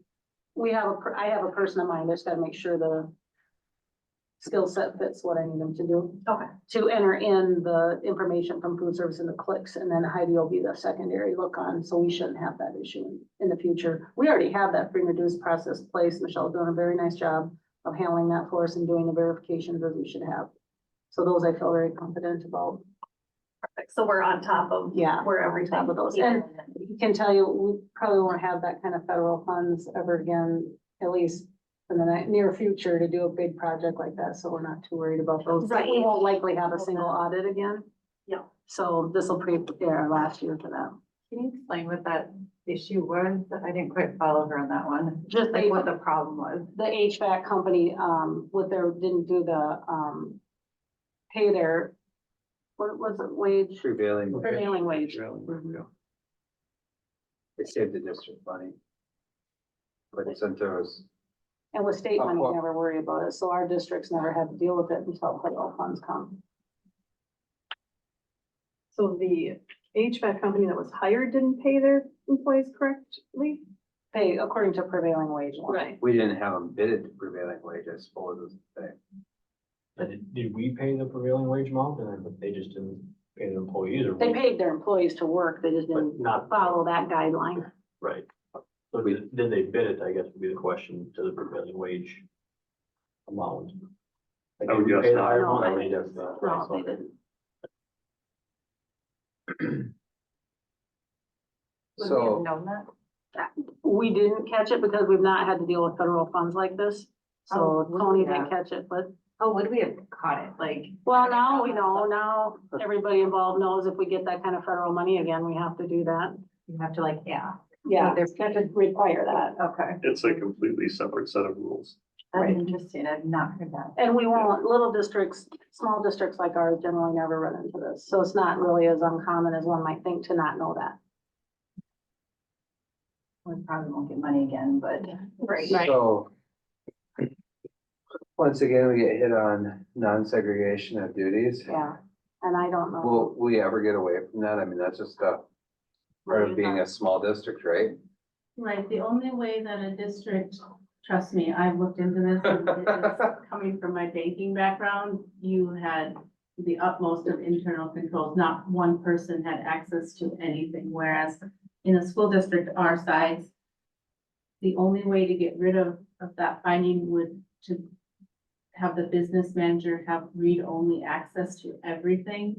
I have a person in mind, I just gotta make sure the skill set fits what I need them to do. Okay. To enter in the information from food service in the clicks, and then Heidi will be the secondary look on, so we shouldn't have that issue in the future. We already have that free and reduced process in place. Michelle's doing a very nice job of handling that for us and doing the verifications as we should have. So those I feel very confident about. Perfect. So we're on top of. Yeah, Where on everything. top of those. And I can tell you, we probably won't have that kind of federal funds ever again, at least in the near future, to do a big project like that, so we're not too worried about those. Right. We won't likely have a single audit again. Yeah. So this will prepare our last year for that. Can you explain what that issue was? I didn't quite follow her on that one. Just Like what the problem was. the HVAC company, didn't do the, pay their, what was it, wage? Prevailing. Prevailing wage. Yeah. It saved the district money. But since there was, And with state money, Well- we never worry about it, so our districts never had to deal with it until federal funds come. So the HVAC company that was hired didn't pay their employees correctly? Pay according to prevailing wage. law. Right. we didn't have them bidded to prevailing wage, I suppose is the thing. Did we pay the prevailing wage amount and then they just didn't pay the employees or? They paid their employees to work, they just But didn't not, follow that guideline. right. So did they bid it, I guess would be the question, to the prevailing wage amount? Like, I would did we guess pay the not. higher No, amount? I Or they didn't. just, No, they didn't. Would we have So, known that? We didn't catch it because we've not had to deal with federal funds like this. Oh, So would Tony we didn't have? catch it, but, Oh, would we have caught it? Like, well, now we know, now everybody involved knows if we get that kind of federal money again, we have to do that. you have to like, yeah. Yeah, they're- they have to require that. Okay. It's a completely separate set of rules. That's Right. interesting. I've not heard that. And we won't, little districts, small districts like ours generally never run into this, so it's not really as uncommon as one might think to not know that. We probably won't get money again, but. Right. So. Once again, we get hit on non-segregation of duties. Yeah, and I don't know. Will we ever get away from that? I mean, that's just a part of being a small district, right? Right, the only way that a district, trust me, I've looked into this, and it is coming from my banking background, you had the utmost of internal controls, not one person had access to anything, whereas in a school district our size, the only way to get rid of that finding would to have the business manager have read-only access to everything.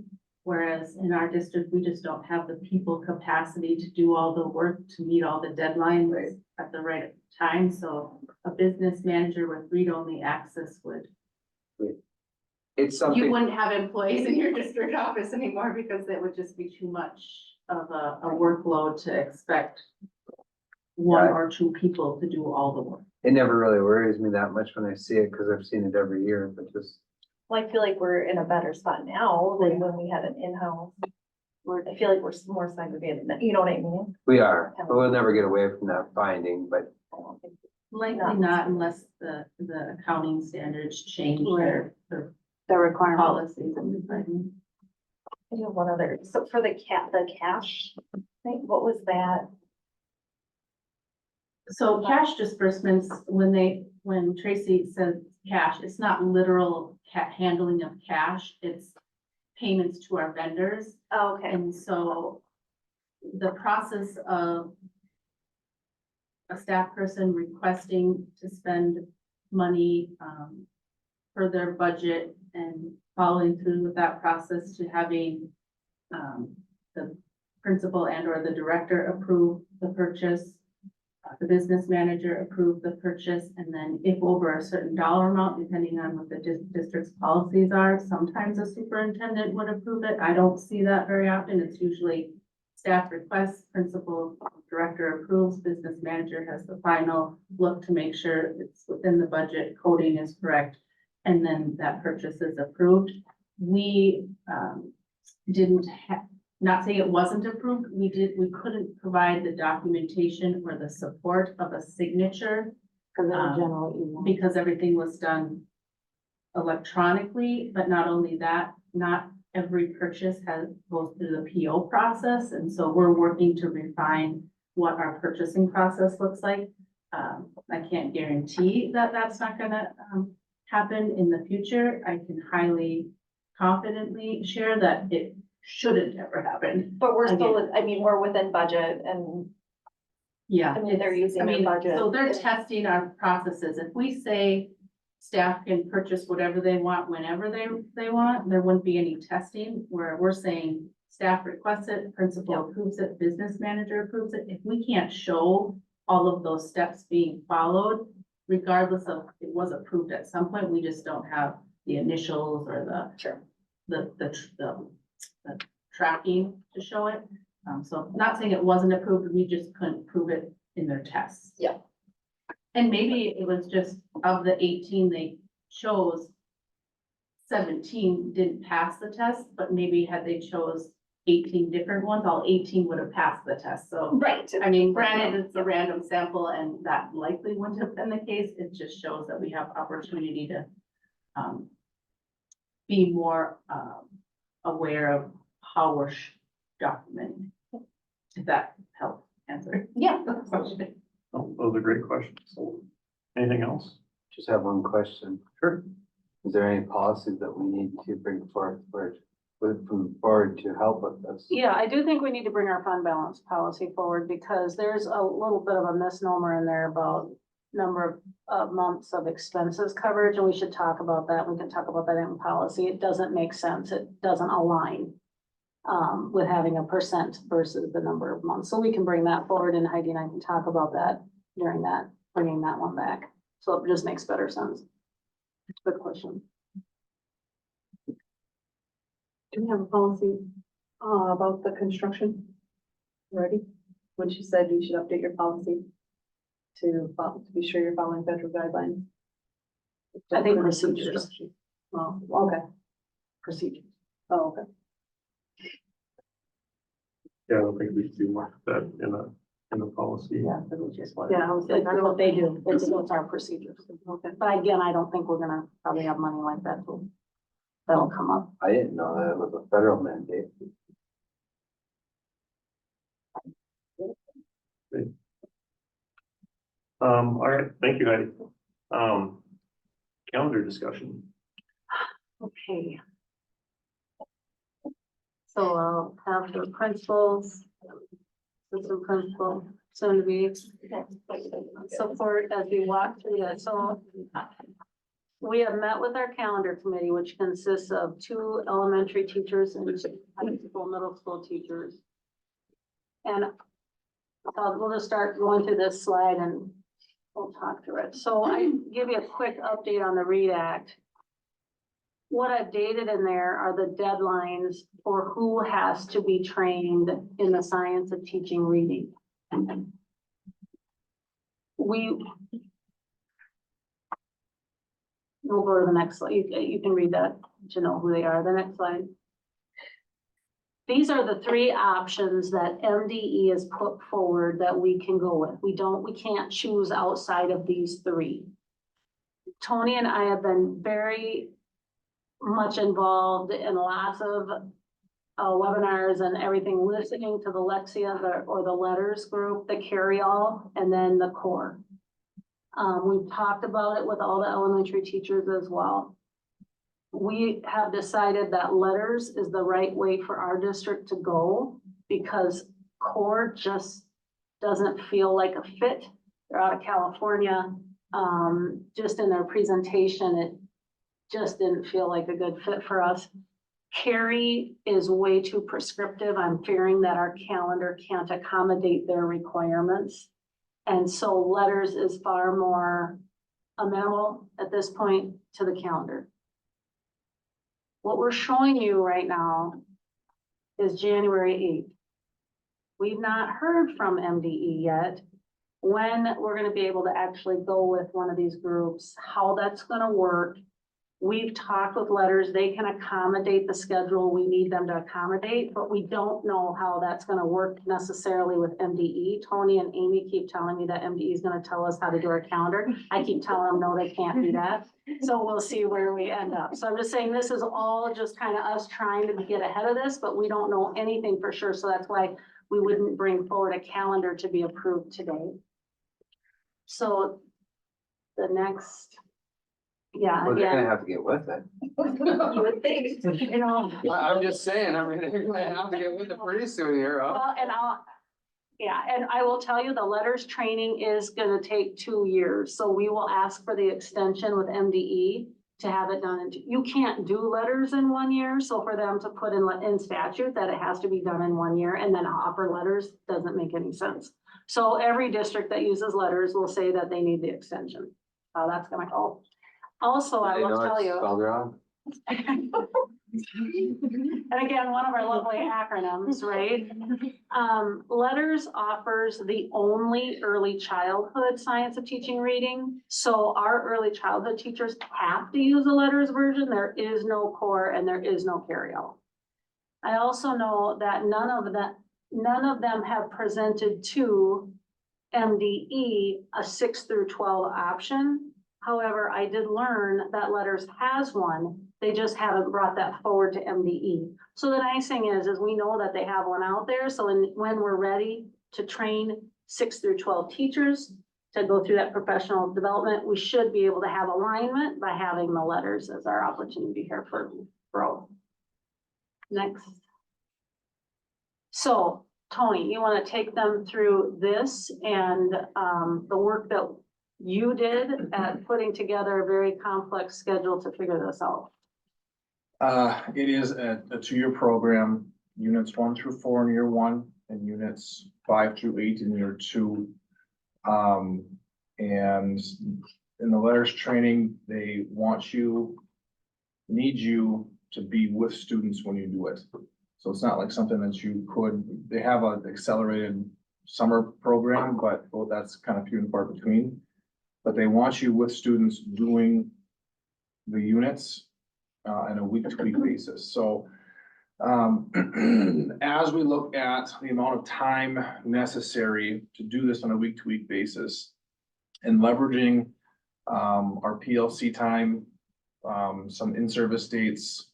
Whereas in our district, we just don't have the people capacity to do all the work to meet all the deadlines at the right time. So a business manager with read-only access would. It's You something, wouldn't have employees in your district office anymore because it would just be too much of a workload to expect one Yeah. or two people to do all the work. it never really worries me that much when I see it, because I've seen it every year, but just, Well, I feel like we're in a better spot now than when we had an in-house. I feel like we're more segregated, you know what I mean? we are, but we'll never get away from that finding, but I don't think. Likely not unless the accounting standards change their The requirement. policies and everything. I do have one other, so for the cash, I think, what was that? So cash disbursements, when Tracy says cash, it's not literal handling of cash, it's payments to our vendors. Oh, okay. And so the process of a staff person requesting to spend money for their budget and following through with that process to having the principal and or the director approve the purchase, the business manager approve the purchase, and then if over a certain dollar amount, depending on what the district's policies are, sometimes a superintendent would approve it. I don't see that very often. It's usually staff requests, principal, director approves, business manager has the final look to make sure it's within the budget, coding is correct, and then that purchase is approved. We didn't have, not saying it wasn't approved, we couldn't provide the documentation or the support of a signature Cause they're generally email. because everything was done electronically, but not only that, not every purchase goes through the PO process, and so we're working to refine what our purchasing process looks like. I can't guarantee that that's not gonna happen in the future. I can highly confidently share that it shouldn't ever happen. But we're still, I mean, we're within budget and, Yeah. I mean, they're it's- using I their mean, budget. So they're testing our processes. If we say staff can purchase whatever they want, whenever they want, there wouldn't be any testing, where we're saying staff requests it, principal approves it, business manager approves it. If we can't show all of those steps being followed, regardless of it was approved at some point, we just don't have the initials or sure, the tracking to show it. So not saying it wasn't approved, we just couldn't prove it in their tests. Yeah. And maybe it was just of the 18 they chose, 17 didn't pass the test, but maybe had they chose 18 different ones, all 18 would have passed the test. So, right. I mean, granted, it's a random sample and that likely wouldn't have been the case. It just shows that we have opportunity to be more aware of how we're documenting. If that helps answer. Yeah. Oh, those are great questions. Anything else? just have one question. Sure. Is there any policies that we need to bring forth from forward to help with this? Yeah, I do think we need to bring our fund balance policy forward because there's a little bit of a misnomer in there about number of months of expenses coverage, and we should talk about that. We can talk about that in policy. It doesn't make sense. It doesn't align with having a percent versus the number of months. So we can bring that forward, and Heidi and I can talk about that during that, bringing that one back. So it just makes better sense. Good question. Do we have a policy about the construction? Ready? When she said you should update your policy to be sure you're following federal guidelines. I think procedures. Oh, okay. Procedures. Oh, okay. Yeah, I don't think we should do more of that in a in the policy. Yeah, that was just what. Yeah, I was That's thinking- what they do, it's our procedures. Okay. But again, I don't think we're gonna probably have money like that, so that'll come up. I didn't know that it was a federal mandate. All right, thank you, Heidi. Calendar discussion. Okay. So I'll have the principals, assistant principal, soon to be support as we walk through that. So we have met with our calendar committee, which consists of 2 elementary teachers and 2 high school, middle school teachers. And we'll just start going through this slide and we'll talk through it. So I give you a quick update on the READ Act. What I've dated in there are the deadlines for who has to be trained in the science of teaching reading. We'll go to the next slide. You can read that to know who they are. The next slide. These are the 3 options that MDE has put forward that we can go with. We can't choose outside of these 3. Tony and I have been very much involved in lots of webinars and everything, listening to the Lexia or the letters group, the carry-all, and then the core. We've talked about it with all the elementary teachers as well. We have decided that letters is the right way for our district to go because core just doesn't feel like a fit. They're out of California. Just in their presentation, it just didn't feel like a good fit for us. Carry is way too prescriptive. I'm fearing that our calendar can't accommodate their requirements. And so letters is far more amenable at this point to the calendar. What we're showing you right now is January 8th. We've not heard from MDE yet when we're going to be able to actually go with one of these groups, how that's going to work. We've talked with letters, they can accommodate the schedule we need them to accommodate, but we don't know how that's going to work necessarily with MDE. Tony and Amy keep telling me that MDE is going to tell us how to do our calendar. I keep telling them, no, they can't do that. So we'll see where we end up. So I'm just saying this is all just kind of us trying to get ahead of this, but we don't know anything for sure. So that's why we wouldn't bring forward a calendar to be approved today. So the next. Yeah, Well, they're yeah. gonna have to get with it. You would think, you know. I'm just saying, I mean, they're gonna have to get with it pretty soon here, huh? Well, and I will tell you, the letters training is gonna take 2 years, so we will ask for the extension with MDE to have it done. You can't do letters in 1 year, so for them to put in statute that it has to be done in 1 year and then offer letters doesn't make any sense. So every district that uses letters will say that they need the extension. That's gonna go. Also, I will tell you. Spelled wrong. And again, one of our lovely acronyms, right? Letters offers the only early childhood science of teaching reading. So our early childhood teachers have to use the letters version. There is no core and there is no carry-all. I also know that none of them have presented to MDE a 6 through 12 option. However, I did learn that letters has one. They just haven't brought that forward to MDE. So the nice thing is we know that they have one out there. So when we're ready to train 6 through 12 teachers to go through that professional development, we should be able to have alignment by having the letters as our opportunity here for growth. Next. So Tony, you want to take them through this and the work that you did at putting together a very complex schedule to figure this out? It is a 2-year program, units 1 through 4 in year 1 and units 5 through 8 in year 2. And in the letters training, they need you to be with students when you do it. So it's not like something that they have an accelerated summer program, but that's kind of few and far between. But they want you with students doing the units on a week-to-week basis. So As we look at the amount of time necessary to do this on a week-to-week basis and leveraging our PLC time, some in-service dates.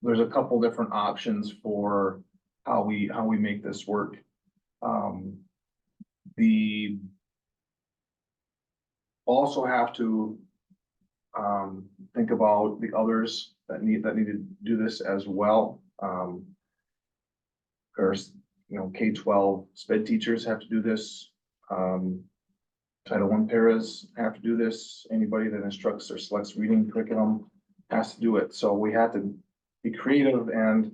There's a couple different options for how we make this work. The also have to think about the others that need to do this as well. Of course, K-12 sped teachers have to do this. Title I paras have to do this. Anybody that instructs or selects reading curriculum has to do it. So we have to be creative and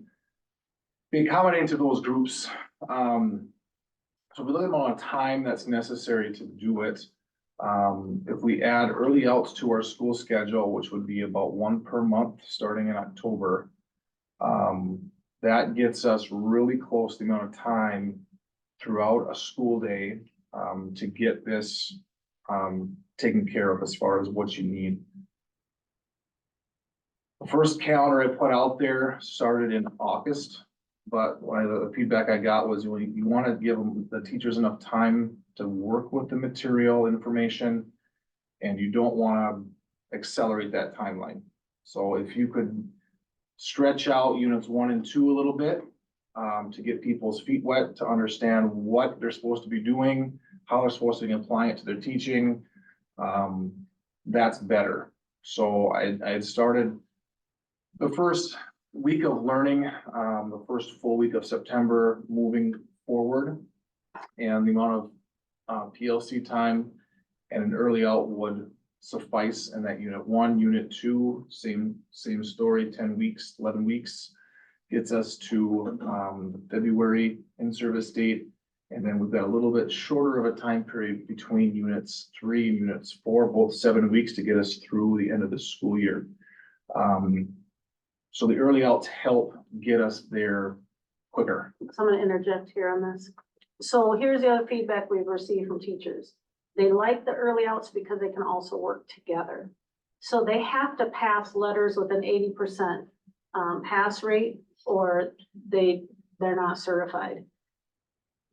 be accommodating to those groups. So we look at the amount of time that's necessary to do it. If we add early outs to our school schedule, which would be about 1 per month starting in October, that gets us really close to the amount of time throughout a school day to get this taken care of as far as what you need. The first calendar I put out there started in August, but one of the feedback I got was you want to give the teachers enough time to work with the material information, and you don't want to accelerate that timeline. So if you could stretch out units 1 and 2 a little bit to get people's feet wet, to understand what they're supposed to be doing, how they're supposed to be applying it to their teaching, that's better. So I had started the first week of learning, the first full week of September moving forward, and the amount of PLC time and an early out would suffice in that unit 1, unit 2, same story, 10 weeks, 11 weeks gets us to February in-service date. And then we've got a little bit shorter of a time period between units 3 and units 4, both 7 weeks to get us through the end of the school year. So the early outs help get us there quicker. So I'm gonna interject here on this. So here's the other feedback we've received from teachers. They like the early outs because they can also work together. So they have to pass letters with an 80% pass rate, or they're not certified.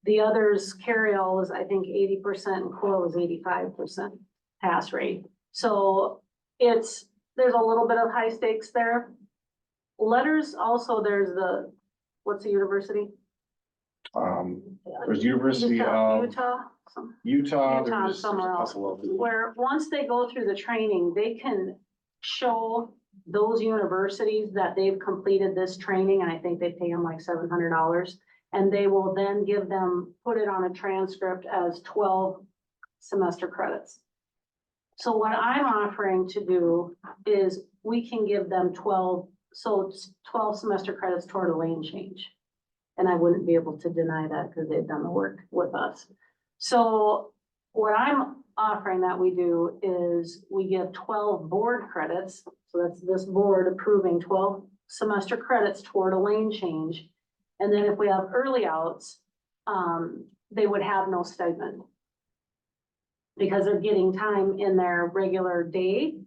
The others, Carry-All is, I think, 80%, and Quill is 85% pass rate. So there's a little bit of high stakes there. Letters also, what's the university? There's University of Utah. Utah, There's somewhere a else. couple of- Where once they go through the training, they can show those universities that they've completed this training, and I think they pay them like $700. And they will then put it on a transcript as 12 semester credits. So what I'm offering to do is we can give them 12 semester credits toward a lane change. And I wouldn't be able to deny that because they've done the work with us. So what I'm offering that we do is we give 12 board credits. So that's this board approving 12 semester credits toward a lane change. And then if we have early outs, they would have no stipend. Because they're getting time in their regular day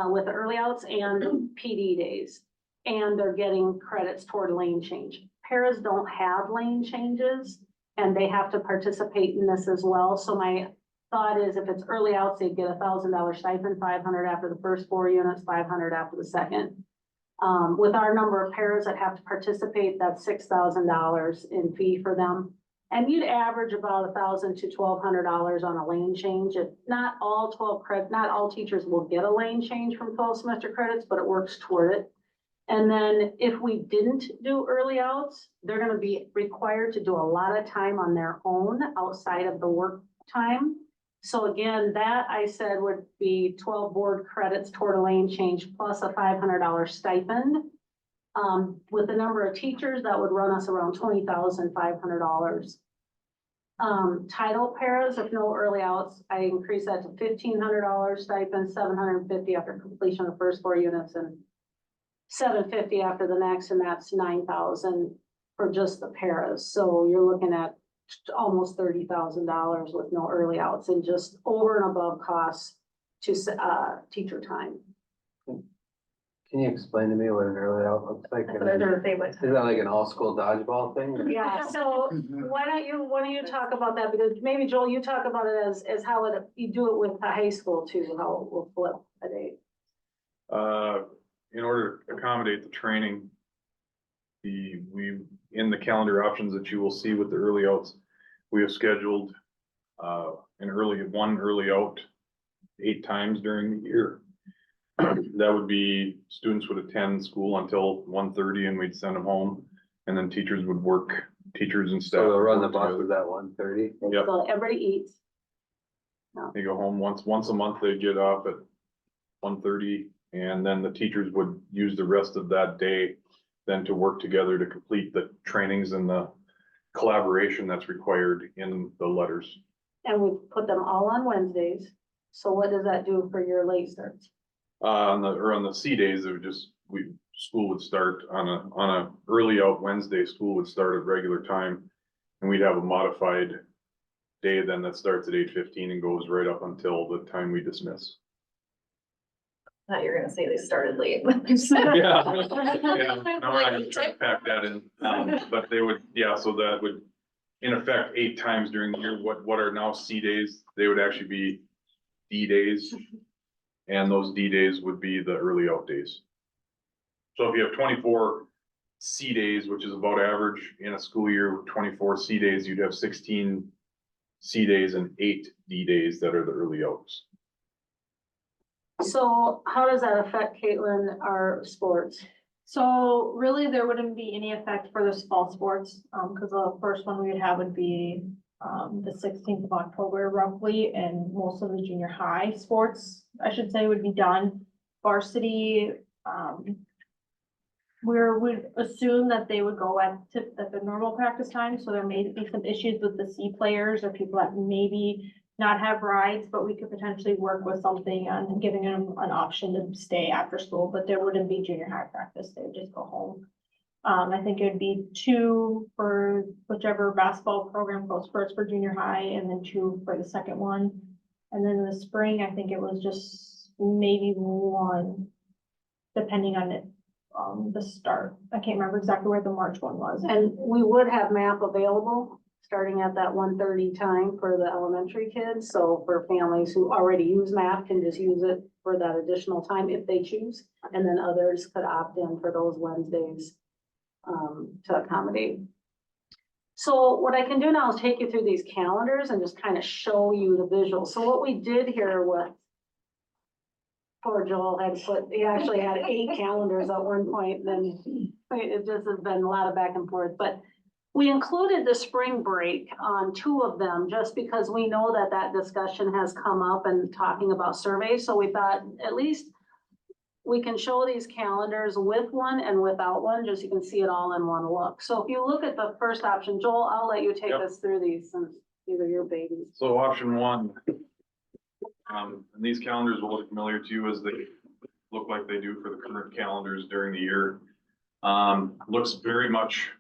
with the early outs and PD days. And they're getting credits toward lane change. Paras don't have lane changes and they have to participate in this as well. So my thought is if it's early outs, they'd get $1,000 stipend, 500 after the first 4 units, 500 after the second. With our number of paras that have to participate, that's $6,000 in fee for them. And you'd average about $1,000 to $1,200 on a lane change. Not all teachers will get a lane change from 12 semester credits, but it works toward it. And then if we didn't do early outs, they're gonna be required to do a lot of time on their own outside of the work time. So again, that I said would be 12 board credits toward a lane change plus a $500 stipend. With the number of teachers, that would run us around $20,500. Title paras, if no early outs, I increase that to $1,500 stipend, $750 after completion of the first 4 units, and $750 after the next, and that's $9,000 for just the paras. So you're looking at almost $30,000 with no early outs and just over and above costs to teacher time. Can you explain to me what an early out looks like? That's what I was gonna say, but. Is that like an all-school dodgeball thing? or- Yeah, so why don't you talk about that? Because maybe Joel, you talk about it as how you do it with the high school too, how it will flip a day. In order to accommodate the training, in the calendar options that you will see with the early outs, we have scheduled, one early out 8 times during the year. That would be, students would attend school until 1:30 and we'd send them home. And then teachers and staff. So they'll run the would work buses at 1:30? Yep. So everybody eats. They go home once a month, they get off at 1:30, and then the teachers would use the rest of that day then to work together to complete the trainings and the collaboration that's required in the letters. And we put them all on Wednesdays. So what does that do for your late starts? On the C days, it would school would start on a early out Wednesday, school would start at regular time. And we'd have a modified day then that starts at 8:15 and goes right up until the time we dismiss. Thought you were gonna say they started late. Yeah, no, I tried to pack that in, but they would, so that would, in effect, 8 times during the year, what are now C days, they would actually be D days. And those D days would be the early out days. So if you have 24 C days, which is about average in a school year, 24 C days, you'd have 16 C days and 8 D days that are the early outs. So how does that affect, Caitlin, our sports? So really, there wouldn't be any effect for this fall sports, because the first one we would have would be the 16th of October roughly, and most of the junior high sports, I should say, would be done. Varsity, we'd assume that they would go at the normal practice time, so there may be some issues with the C players or people that maybe not have rides, but we could potentially work with something on giving them an option to stay after school, but there wouldn't be junior high practice, they would just go home. I think it'd be 2 for whichever basketball program goes first for junior high, and then 2 for the second one. And then in the spring, I think it was just maybe 1, depending on it, the start. I can't remember exactly where the March one was. And we would have MAP available, starting at that 1:30 time for the elementary kids. So for families who already use MAP can just use it for that additional time if they choose. And then others could opt in for those Wednesdays to accommodate. So what I can do now is take you through these calendars and just kind of show you the visual. So what we did here with poor Joel he actually had 8 calendars at one point, and then it just has been a lot of back and forth, but we included the spring break on 2 of them just because we know that discussion has come up and talking about surveys. So we thought at least we can show these calendars with one and without one, just so you can see it all in one look. So if you look at the first option, Joel, I'll let you take Yep. us through these since these are your babies. So option 1, and these calendars will look familiar to you as they look like they do for the current calendars during the year. Looks very much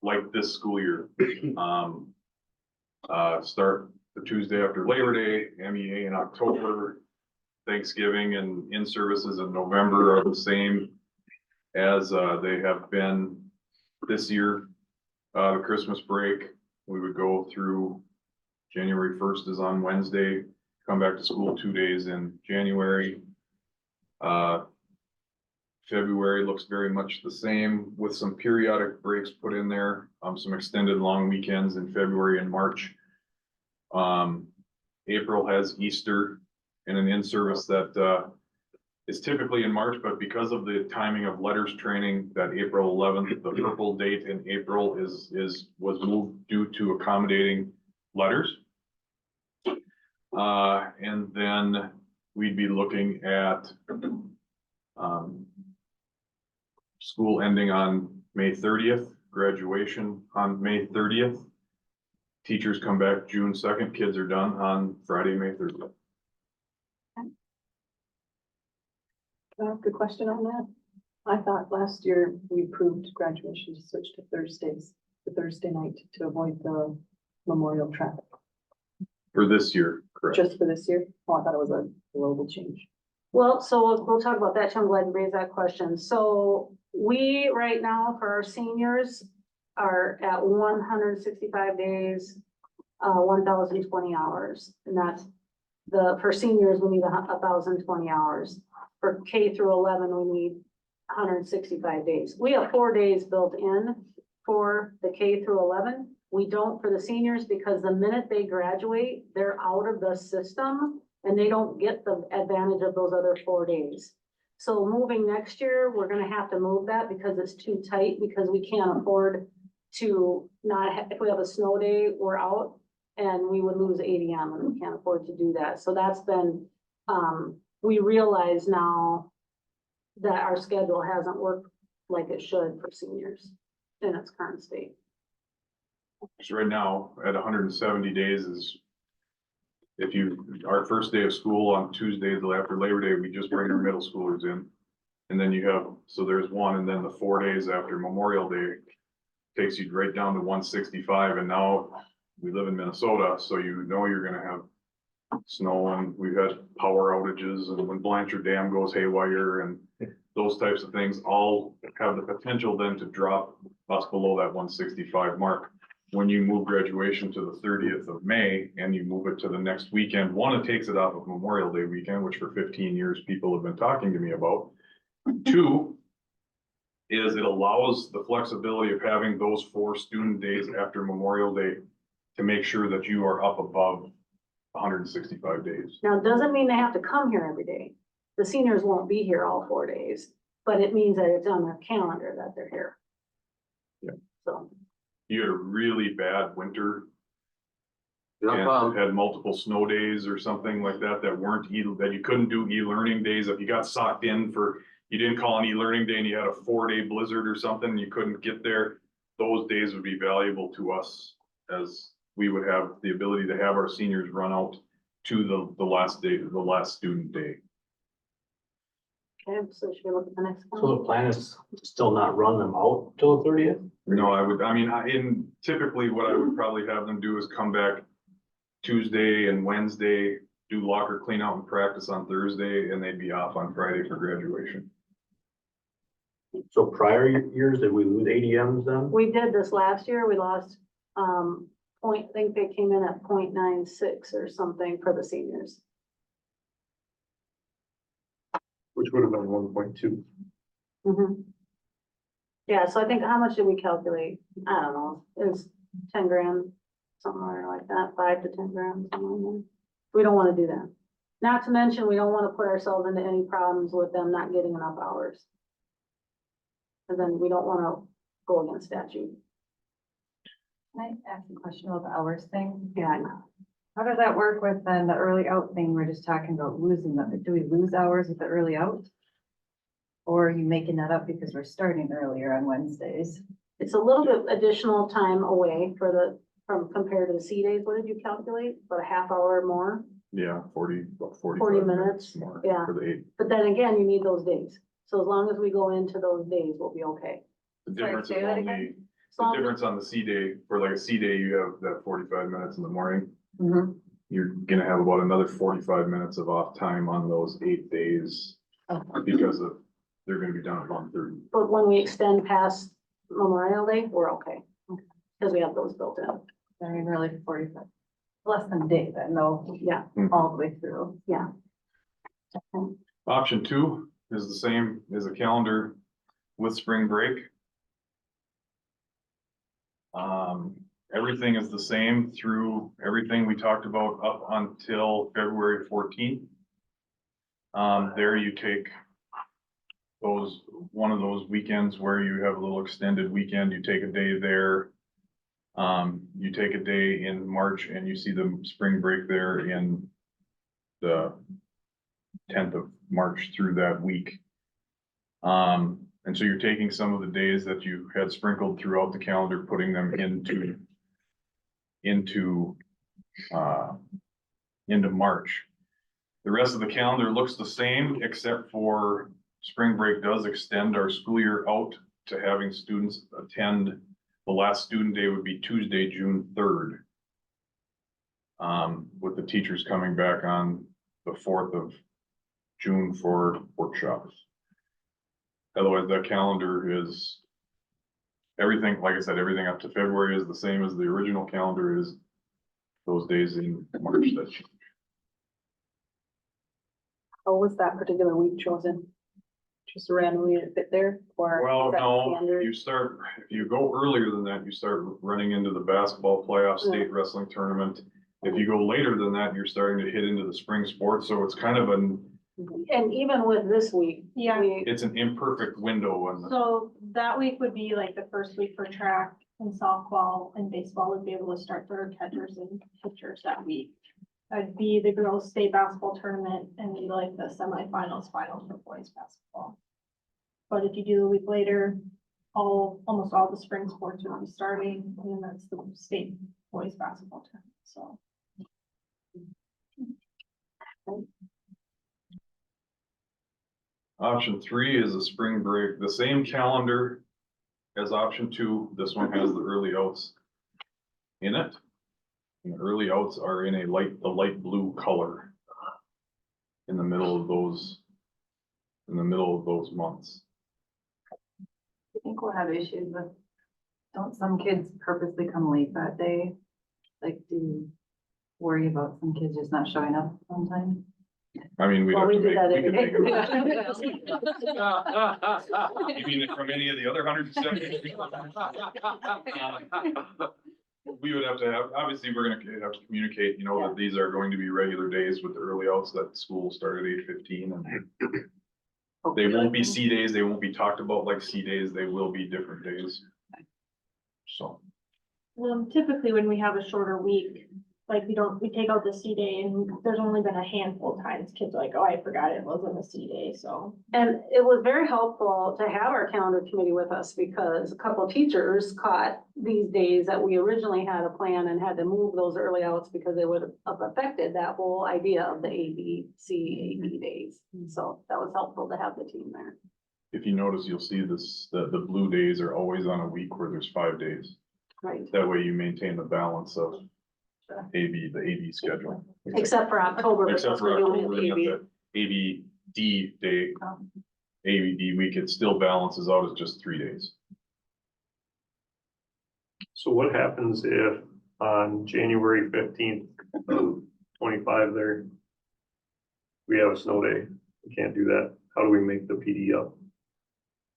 like this school year. Start the Tuesday after Labor Day, MEA in October, Thanksgiving and in-services in November are the same as they have been this year. The Christmas break, we would go through January 1st is on Wednesday, come back to school 2 days in January. February looks very much the same with some periodic breaks put in there, some extended long weekends in February and March. April has Easter and an in-service that is typically in March, but because of the timing of letters training, that April 11th, the purple date in April was moved due to accommodating letters. And then we'd be looking at school ending on May 30th, graduation on May 30th. Teachers come back June 2nd, kids are done on Friday, May 30th. Can I ask a question on that? I thought last year we approved graduation to switch to Thursdays, the Thursday night to avoid the memorial traffic. For this year, correct. Just for this year? Oh, I thought it was a global change. Well, so we'll talk about that, too. I'm glad you raised that question. So we, right now, for our seniors, are at 165 days, 1,020 hours. And that's for seniors, we need 1,020 hours. For K through 11, we need 165 days. We have 4 days built in for the K through 11. We don't for the seniors because the minute they graduate, they're out of the system and they don't get the advantage of those other 4 days. So moving next year, we're gonna have to move that because it's too tight, because we can't afford to not, if we have a snow day, we're out and we would lose ADM and we can't afford to do that. So that's been, we realize now that our schedule hasn't worked like it should for seniors in its current state. So right now, at 170 days is, if you, our first day of school on Tuesday, after Labor Day, we just bring our middle schoolers in. And then you have, so there's one, and then the 4 days after Memorial Day takes you right down to 165, and now we live in Minnesota, so you know you're gonna have snow, and we've had power outages, and when Blanchard Dam goes haywire, and those types of things all have the potential then to drop us below that 165 mark. When you move graduation to the 30th of May and you move it to the next weekend, one, it takes it off of Memorial Day weekend, which for 15 years people have been talking to me about. Two, is it allows the flexibility of having those 4 student days after Memorial Day to make sure that you are up above 165 days. Now, it doesn't mean they have to come here every day. The seniors won't be here all 4 days, but it means that it's on their calendar that they're here. Yeah. So, You had a really bad winter No and problem. had multiple snow days or something like that, that weren't, that you couldn't do e-learning days. If you got socked in for, you didn't call an e-learning day and you had a 4-day blizzard or something, and you couldn't get there, those days would be valuable to us, as we would have the ability to have our seniors run out to the last day, the last student day. okay, so should we look at the next So one? the plan is still not run them out till the 30th? No, in typically what I would probably have them do is come back Tuesday and Wednesday, do locker clean out and practice on Thursday, and they'd be off on Friday for graduation. So prior years, did we lose ADMs then? We did this last year. We lost, I think they came in at 0.96 or something for the seniors. Which would have been 1.2. Mhm. Yeah, so I think, how much did we calculate? I don't know, it was 10 grand, something like that, 5 to 10 grand, something like that. We don't wanna do that. Not to mention, we don't wanna put ourselves into any problems with them not getting enough hours. And then we don't wanna go against statute. Can I ask a question about the hours thing? Yeah, I know. How does that work with then the early out thing? We're just talking about losing them. Do we lose hours with the early out? Or are you making that up because we're starting earlier on Wednesdays? It's a little bit additional time away from compared to the C days. What did you calculate? About a half hour more? Yeah, 40, about 40 45 minutes, more yeah. for the 8. But then again, you need those days. So as long as we go into those days, we'll be okay. The Sorry, difference say is that only, again? As the long as- difference on the C day, for like a C day, you have that 45 minutes in the morning. Mhm. You're gonna have about another 45 minutes of off time on those 8 days because of, they're gonna be done at 1:30. But when we extend past Memorial Day, we're okay. Because we have those built in. I mean, really 45, less than a day, but no, Yeah, all the way through. yeah. Option 2 is the same as a calendar with spring break. Everything is the same through everything we talked about up until February 14th. There you take one of those weekends where you have a little extended weekend, you take a day there. You take a day in March and you see the spring break there in the 10th of March through that week. And so you're taking some of the days that you had sprinkled throughout the calendar, putting them into March. The rest of the calendar looks the same, except for spring break does extend our school year out to having students attend. The last student day would be Tuesday, June 3rd. With the teachers coming back on the 4th of June for workshops. Otherwise, that calendar is everything, like I said, everything up to February is the same as the original calendar is. Those days in March that change. How was that particular week chosen? Just randomly fit there or? Well, is that no, standard? you start, if you go earlier than that, you start running into the basketball playoff, state wrestling tournament. If you go later than that, you're starting to hit into the spring sports, so it's kind of And even with this week, Yeah. it's an imperfect window and So that week would be like the first week for track and softball and baseball would be able to start their catchers and pitchers that week. That'd be the girls' state basketball tournament and be like the semifinals, finals for boys basketball. But if you do the week later, almost all the spring sports would be starting, and then that's the state boys basketball tournament, so. option 3 is a spring break, the same calendar as option 2. This one has the early outs in it. And the early outs are in the light blue color in the middle of those months. I think we'll have issues with, don't some kids purposely come late that day? Like, do you worry about some kids just not showing up on time? I mean, well, we do that we every could day. make them. You mean from any of the other 170? We would have to have, obviously, we're gonna have to communicate, that these are going to be regular days with the early outs, that school start at 8:15 and they won't be C days, they won't be talked about like C days, they will be different days. So, Well, typically when we have a shorter week, like we take out the C day and there's only been a handful of times kids are like, oh, I forgot it wasn't a C day, so. And it was very helpful to have our calendar committee with us because a couple of teachers caught these days that we originally had a plan and had to move those early outs because they would have affected that whole idea of the AB days. So that was helpful to have the team there. if you notice, you'll see this, the blue days are always on a week where there's 5 days. Right. That way you maintain the balance of the AB schedule. Except for October. Except because for we're doing October, the you AB. have the ABD day, ABD week, it still balances out as just 3 days. So what happens if on January 15th of 25 there, we have a snow day? We can't do that. How do we make the PD up?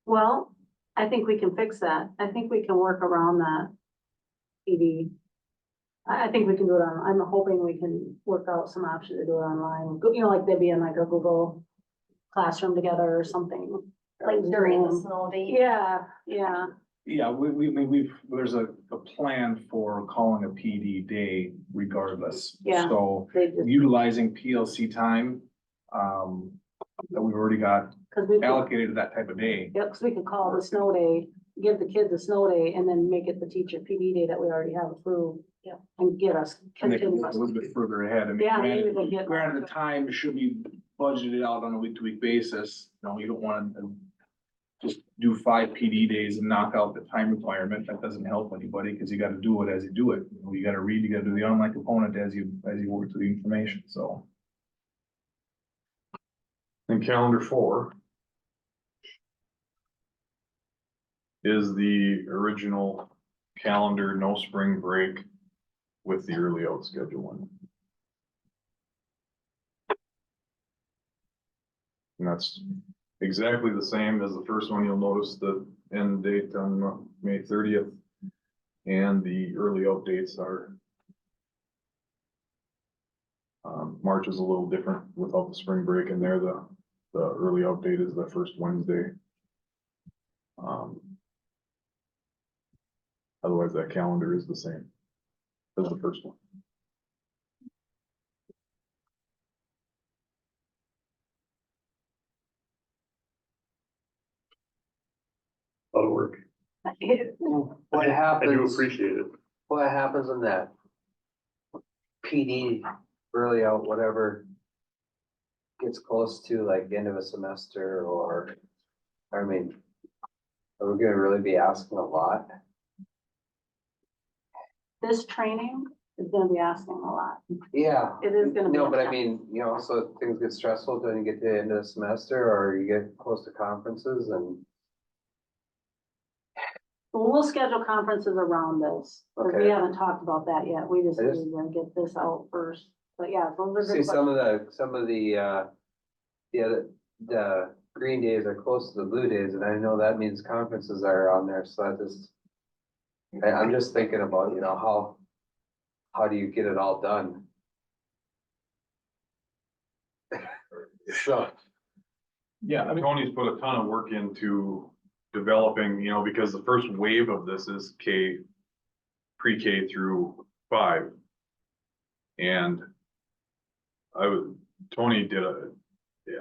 Well, I think we can fix that. I think we can work around that. PD. I think we can do it on, I'm hoping we can work out some option to do it online, like they'd be in like a Google Classroom together or something. Like during the Zoom. snow day. Yeah, Yeah, there's a plan for calling a PD day regardless. Yeah. So they just, utilizing PLC time, that we've already got cause we could, allocated to that type of day. yeah, cause we could call the snow day, give the kids a snow day and then make it the teacher PD day that we already have approved. Yeah. And get us And they can continuous. look a little bit further ahead. I mean, Yeah, granted- maybe we'll get. Granted, the time should be budgeted out on a week-to-week basis. You don't want to just do 5 PD days and knock out the time requirement. That doesn't help anybody because you got to do it as you do it. You got to read, you got to do the online component as you work through the information, so. And calendar 4 is the original calendar, no spring break with the early out schedule in it. And that's exactly the same as the first one. You'll notice the end date on May 30th. And the early out dates are March is a little different without the spring break in there. The early out date is the first Wednesday. Otherwise, that calendar is the same as the first one. That'll work. What I do happens, appreciate it. what happens in that PD, early out, whatever, gets close to like the end of a semester or, I mean, are we gonna really be asking a lot? This training is gonna be asking a lot. Yeah. It is gonna be. No, but I intense. mean, you know, so things get stressful, then you get to the end of the semester, or you get close to conferences and. Well, we'll schedule conferences around this, because we Okay. haven't talked about that yet. We just I just- need to get this out first. But yeah, those are See, good some questions. of the green days are close to the blue days, and I know that means conferences are on there, so I just. I'm just thinking about, you know, how do you get it all done? So, Yeah, I mean, Tony's put a ton of work into developing, you know, because the first wave of this is pre-K through 5. And Tony did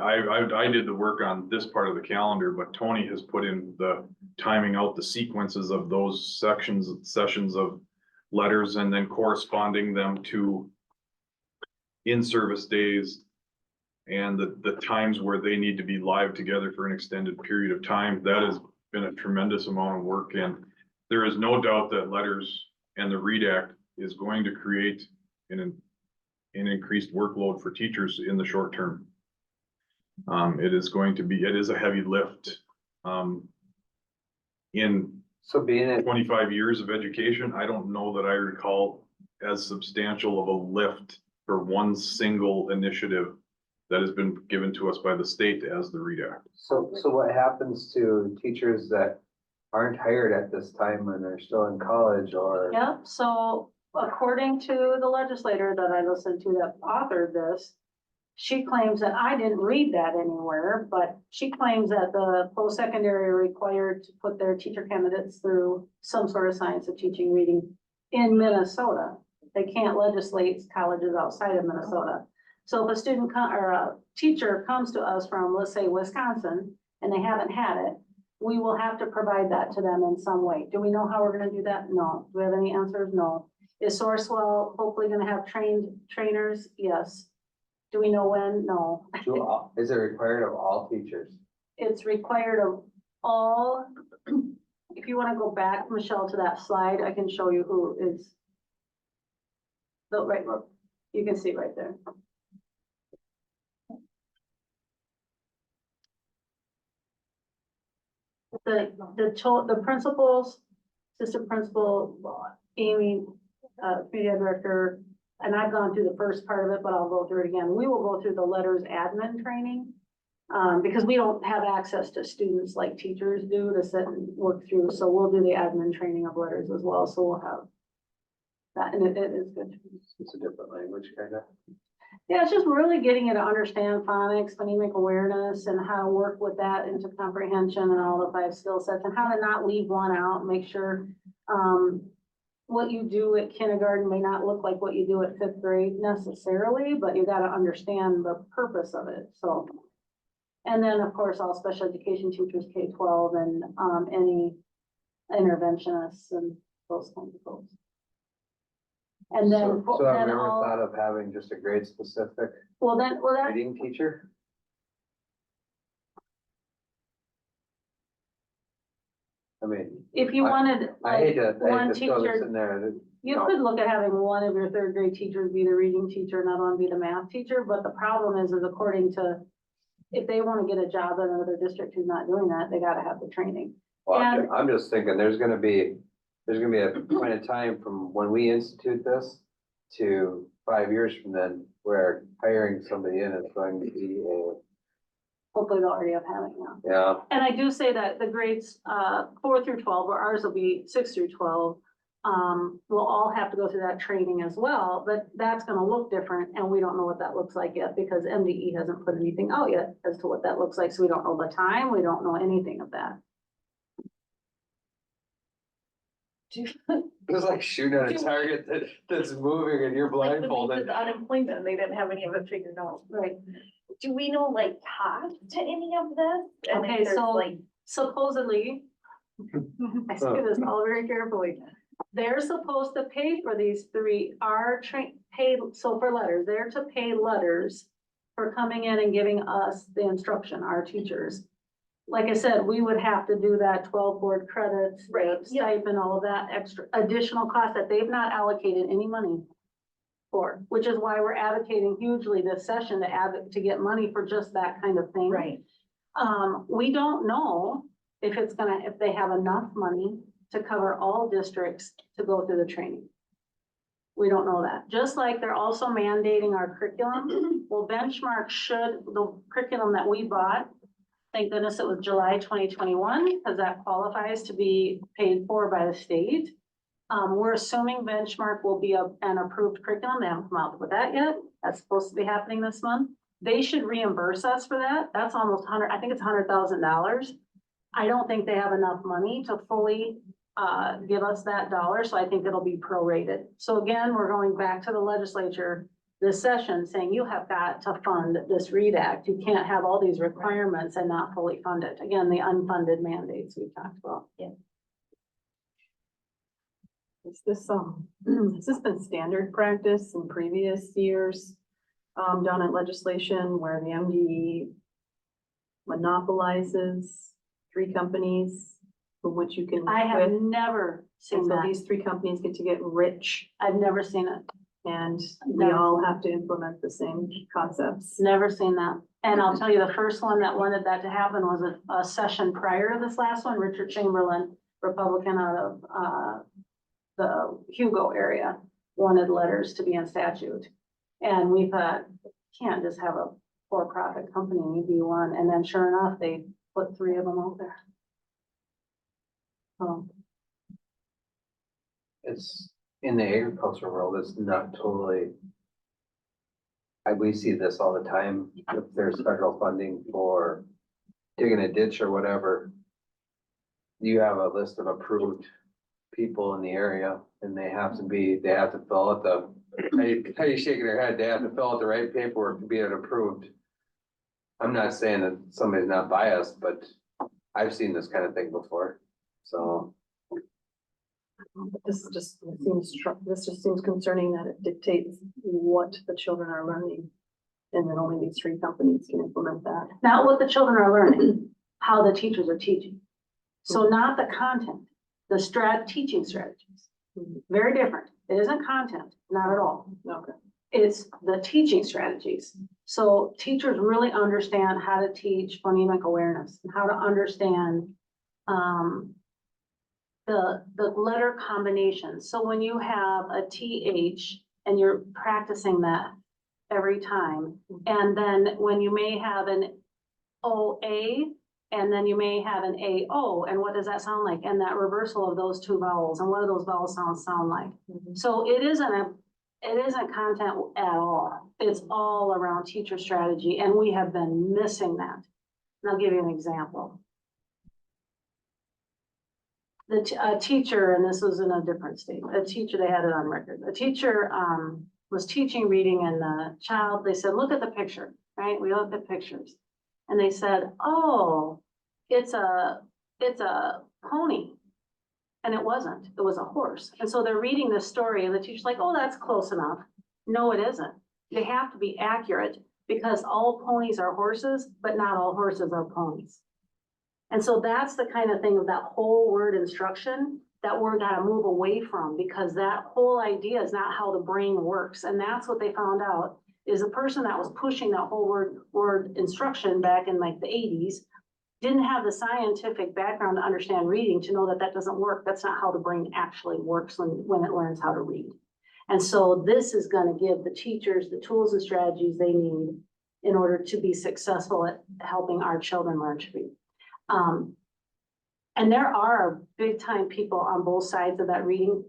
I did the work on this part of the calendar, but Tony has put in the timing out the sequences of those sessions of letters and then corresponding them to in-service days and the times where they need to be live together for an extended period of time. That has been a tremendous amount of work, and there is no doubt that letters and the READ Act is going to create an increased workload for teachers in the short term. It is a heavy lift. In so being it, 25 years of education, I don't know that I recall as substantial of a lift for one single initiative that has been given to us by the state as the READ Act. so what happens to teachers that aren't hired at this time and they're still in college or? Yep, so according to the legislator that I listened to that authored this, she claims that, I didn't read that anywhere, but she claims that the post-secondary are required to put their teacher candidates through some sort of science of teaching reading in Minnesota. They can't legislate colleges outside of Minnesota. So if a student or a teacher comes to us from, let's say, Wisconsin, and they haven't had it, we will have to provide that to them in some way. Do we know how we're gonna do that? No. Do we have any answers? No. Is Sourcewell hopefully gonna have trainers? Yes. Do we know when? No. Is it required of all teachers? It's required of all, if you wanna go back, Michelle, to that slide, I can show you who is. Right, look, you can see right there. The principals, assistant principal, Amy, media director, and I've gone through the first part of it, but I'll go through it again. We will go through the letters admin training. Because we don't have access to students like teachers do to sit and work through, so we'll do the admin training of letters as well, so we'll have that, and it is good. It's a different language, kind of. Yeah, it's just really getting you to understand phonics, phonemic awareness, and how to work with that into comprehension and all the 5 skill sets, and how to not leave one out, make sure, what you do at kindergarten may not look like what you do at 5th grade necessarily, but you gotta understand the purpose of it, so. And then, of course, all special education teachers, K-12, and, any interventionists and those kinds of folks. And then, So I've then never all, thought of having just a grade specific well, that, reading teacher. I mean, if you wanted, I hate like, to, I one hate to throw this teacher, in there. you could look at having one of your 3rd grade teachers be the reading teacher, not only be the math teacher, but the problem is according to, if they want to get a job in another district who's not doing that, they gotta have the training. Well, And- I'm just thinking, there's gonna be a point in time from when we institute this to 5 years from then, where hiring somebody in is going to be Hopefully they'll already have it now. yeah, And I do say that the grades, 4 through 12, or ours will be 6 through 12, will all have to go through that training as well, but that's gonna look different, and we don't know what that looks like yet, because MDE hasn't put anything out yet as to what that looks like, so we don't know the time, we don't know anything of that. it's like shooting at a target that's moving and you're Like the blindfolded. unemployment, they didn't have any of it figured out. Right. Do we know like cost to any of this? And if Okay, there's, so- like, Supposedly, I say this all very carefully, they're supposed to pay for these 3, so for letters, they're to pay letters for coming in and giving us the instruction, our teachers. Like I said, we would have to do that 12 board credits, Right, the yeah. stipend, all of that extra additional cost that they've not allocated any money for, which is why we're advocating hugely this session to get money for just that kind of thing. Right. We don't know if they have enough money to cover all districts to go through the training. We don't know that. Just like they're also mandating our curriculum. Well, Benchmark the curriculum that we bought, thank goodness it was July 2021, because that qualifies to be paid for by the state. We're assuming Benchmark will be an approved curriculum. They haven't come out with that yet. That's supposed to be happening this month. They should reimburse us for that. That's almost I think it's $100,000. I don't think they have enough money to fully give us that dollar, so I think it'll be prorated. So again, we're going back to the legislature this session saying you have got to fund this READ Act. You can't have all these requirements and not fully fund it. Again, the unfunded mandates we talked about. Is this, has this been standard practice in previous years, done at legislation where the MDE monopolizes 3 companies from which you can? I work have with? never seen And so that. these 3 companies get to get rich I've never seen it. and we Never. all have to implement the same concepts. Never seen that. And I'll tell you, the first one that wanted that to happen was a session prior to this last one, Richard Chamberlain, Republican out of, the Hugo area, wanted letters to be in statute. And we thought, can't just have a for-profit company be one. And then sure enough, they put 3 of them out there. It's in the agricultural world, it's not totally. We see this all the time, if there's federal funding for digging a ditch or whatever. You have a list of approved people in the area and they have to fill out how you shaking your head, they have to fill out the right paperwork to be approved. I'm not saying that somebody's not biased, but I've seen this kind of thing before, so. But this just seems concerning that it dictates what the children are learning. And then only these 3 companies can implement that. Not what the children are learning, how the teachers are teaching. So not the content, the teaching strategies. Very different. It isn't content, not at all. Okay. It's the teaching strategies. So teachers really understand how to teach phonemic awareness, and how to understand the letter combinations. So when you have a TH and you're practicing that every time, and then when you may have an OA, and then you may have an AO, and what does that sound like? And that reversal of those 2 vowels, and what do those vowel sounds sound like? So it isn't content at all. It's all around teacher strategy, and we have been missing that. And I'll give you an example. A teacher, and this was in a different state, a teacher, they had it on record. A teacher was teaching reading, and the child, they said, look at the picture, right? We looked at pictures. And they said, oh, it's a pony. And it wasn't, it was a horse. And so they're reading this story and the teacher's like, oh, that's close enough. No, it isn't. They have to be accurate because all ponies are horses, but not all horses are ponies. And so that's the kind of thing of that whole word instruction that we're gotta move away from, because that whole idea is not how the brain works. And that's what they found out, is the person that was pushing that whole word instruction back in like the 80s didn't have the scientific background to understand reading to know that that doesn't work. That's not how the brain actually works when it learns how to read. And so this is going to give the teachers the tools and strategies they need in order to be successful at helping our children learn to read. And there are big time people on both sides of that reading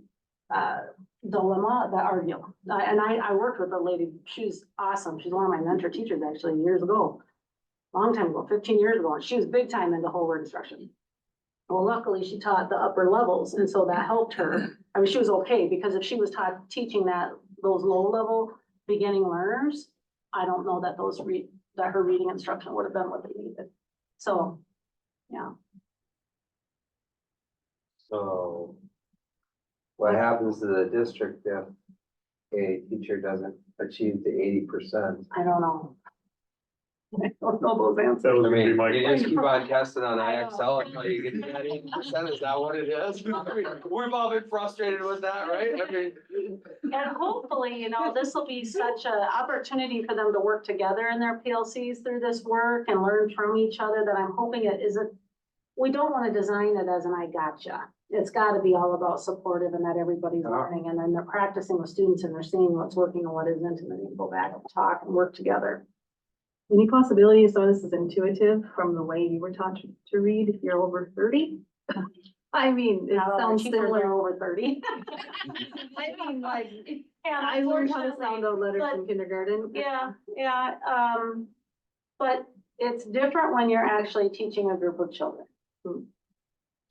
dilemma that argue. And I worked with a lady, she's awesome. She's one of my mentor teachers actually years ago, long time ago, 15 years ago. And she was big time into whole word instruction. Well, luckily she taught the upper levels. And so that helped her. I mean, she was okay, because if she was teaching those low level beginning learners, I don't know that her reading instruction would have been what they needed. So, yeah. So what happens to the district if a teacher doesn't achieve the 80%? I don't know. I don't know those answers. That was I gonna be mean, my you question. just keep on testing on I know. IXL until you get to that 80%, is that what it is? We've all been frustrated with that, right? I mean. And hopefully, you know, this will be such an opportunity for them to work together in their PLCs through this work and learn from each other, that I'm hoping it isn't. We don't want to design it as an I gotcha. It's got to be all about supportive and that everybody's learning, and then they're practicing with students and they're seeing what's working and what isn't, and then you go back and talk and work together. Any possibility some of this is intuitive from the way you were taught to read if you're over 30? I mean, it Now, our sounds teachers similar. are over 30. I mean, like, And I learned how to unfortunately, sound out letters but- in kindergarten. Yeah, but it's different when you're actually teaching a group of children.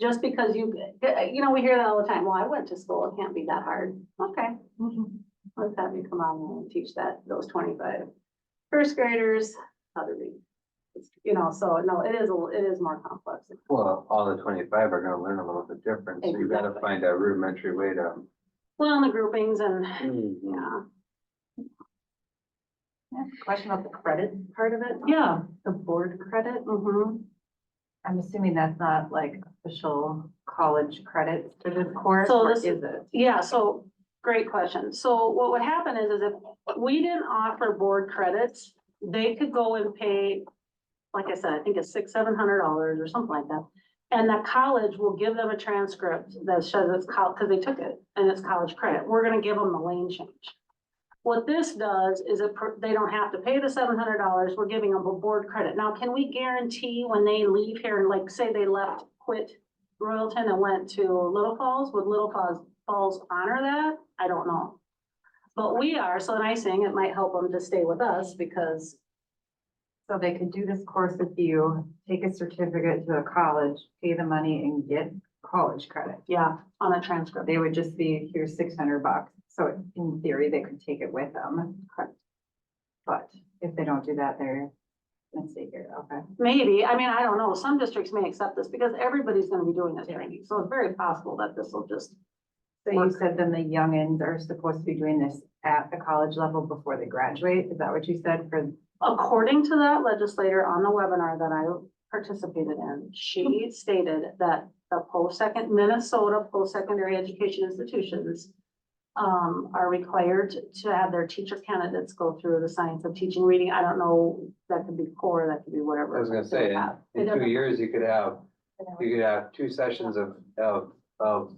Just because you know, we hear that all the time, well, I went to school, it can't be that hard. Okay. Let's have you come on and teach those 25 first graders how to read. You know, so no, it is more complex. Well, all the 25 are gonna learn a little bit different, so you gotta Exactly. find a rudimentary way to. Well, and the groupings and, Yeah. Question about the credit part of it, yeah. the board credit. Mhm. I'm assuming that's not like official college credits for this course, So or this- is it? Yeah, so, great question. So what would happen is if we didn't offer board credits, they could go and pay, like I said, I think it's $600-700 or something like that. And the college will give them a transcript that shows it's because they took it and it's college credit. We're gonna give them the lane change. What this does is they don't have to pay the $700. We're giving them a board credit. Now, can we guarantee when they leave here, and like, say they quit Royalton and went to Little Falls, would Little Falls honor that? I don't know. But we are, so the nice thing, it might help them to stay with us because, So they could do this course with you, take a certificate to a college, pay the money and get college credit. yeah, on a transcript. They would just be, here's $600. So in theory, they could take it with them. Correct. But if they don't do that, they're gonna stay here, okay? Maybe, I mean, I don't know. Some districts may accept this because everybody's gonna be doing this training. So it's very possible that this will just, So you said then the youngins are supposed to be doing this at the college level before they graduate? Is that what you said for? according to that legislator on the webinar that I participated in, she stated that the Minnesota post-secondary education institutions are required to have their teacher candidates go through the science of teaching reading. I don't know, that could be core, that could be whatever. I was gonna say, in 2 years, you could have 2 sessions of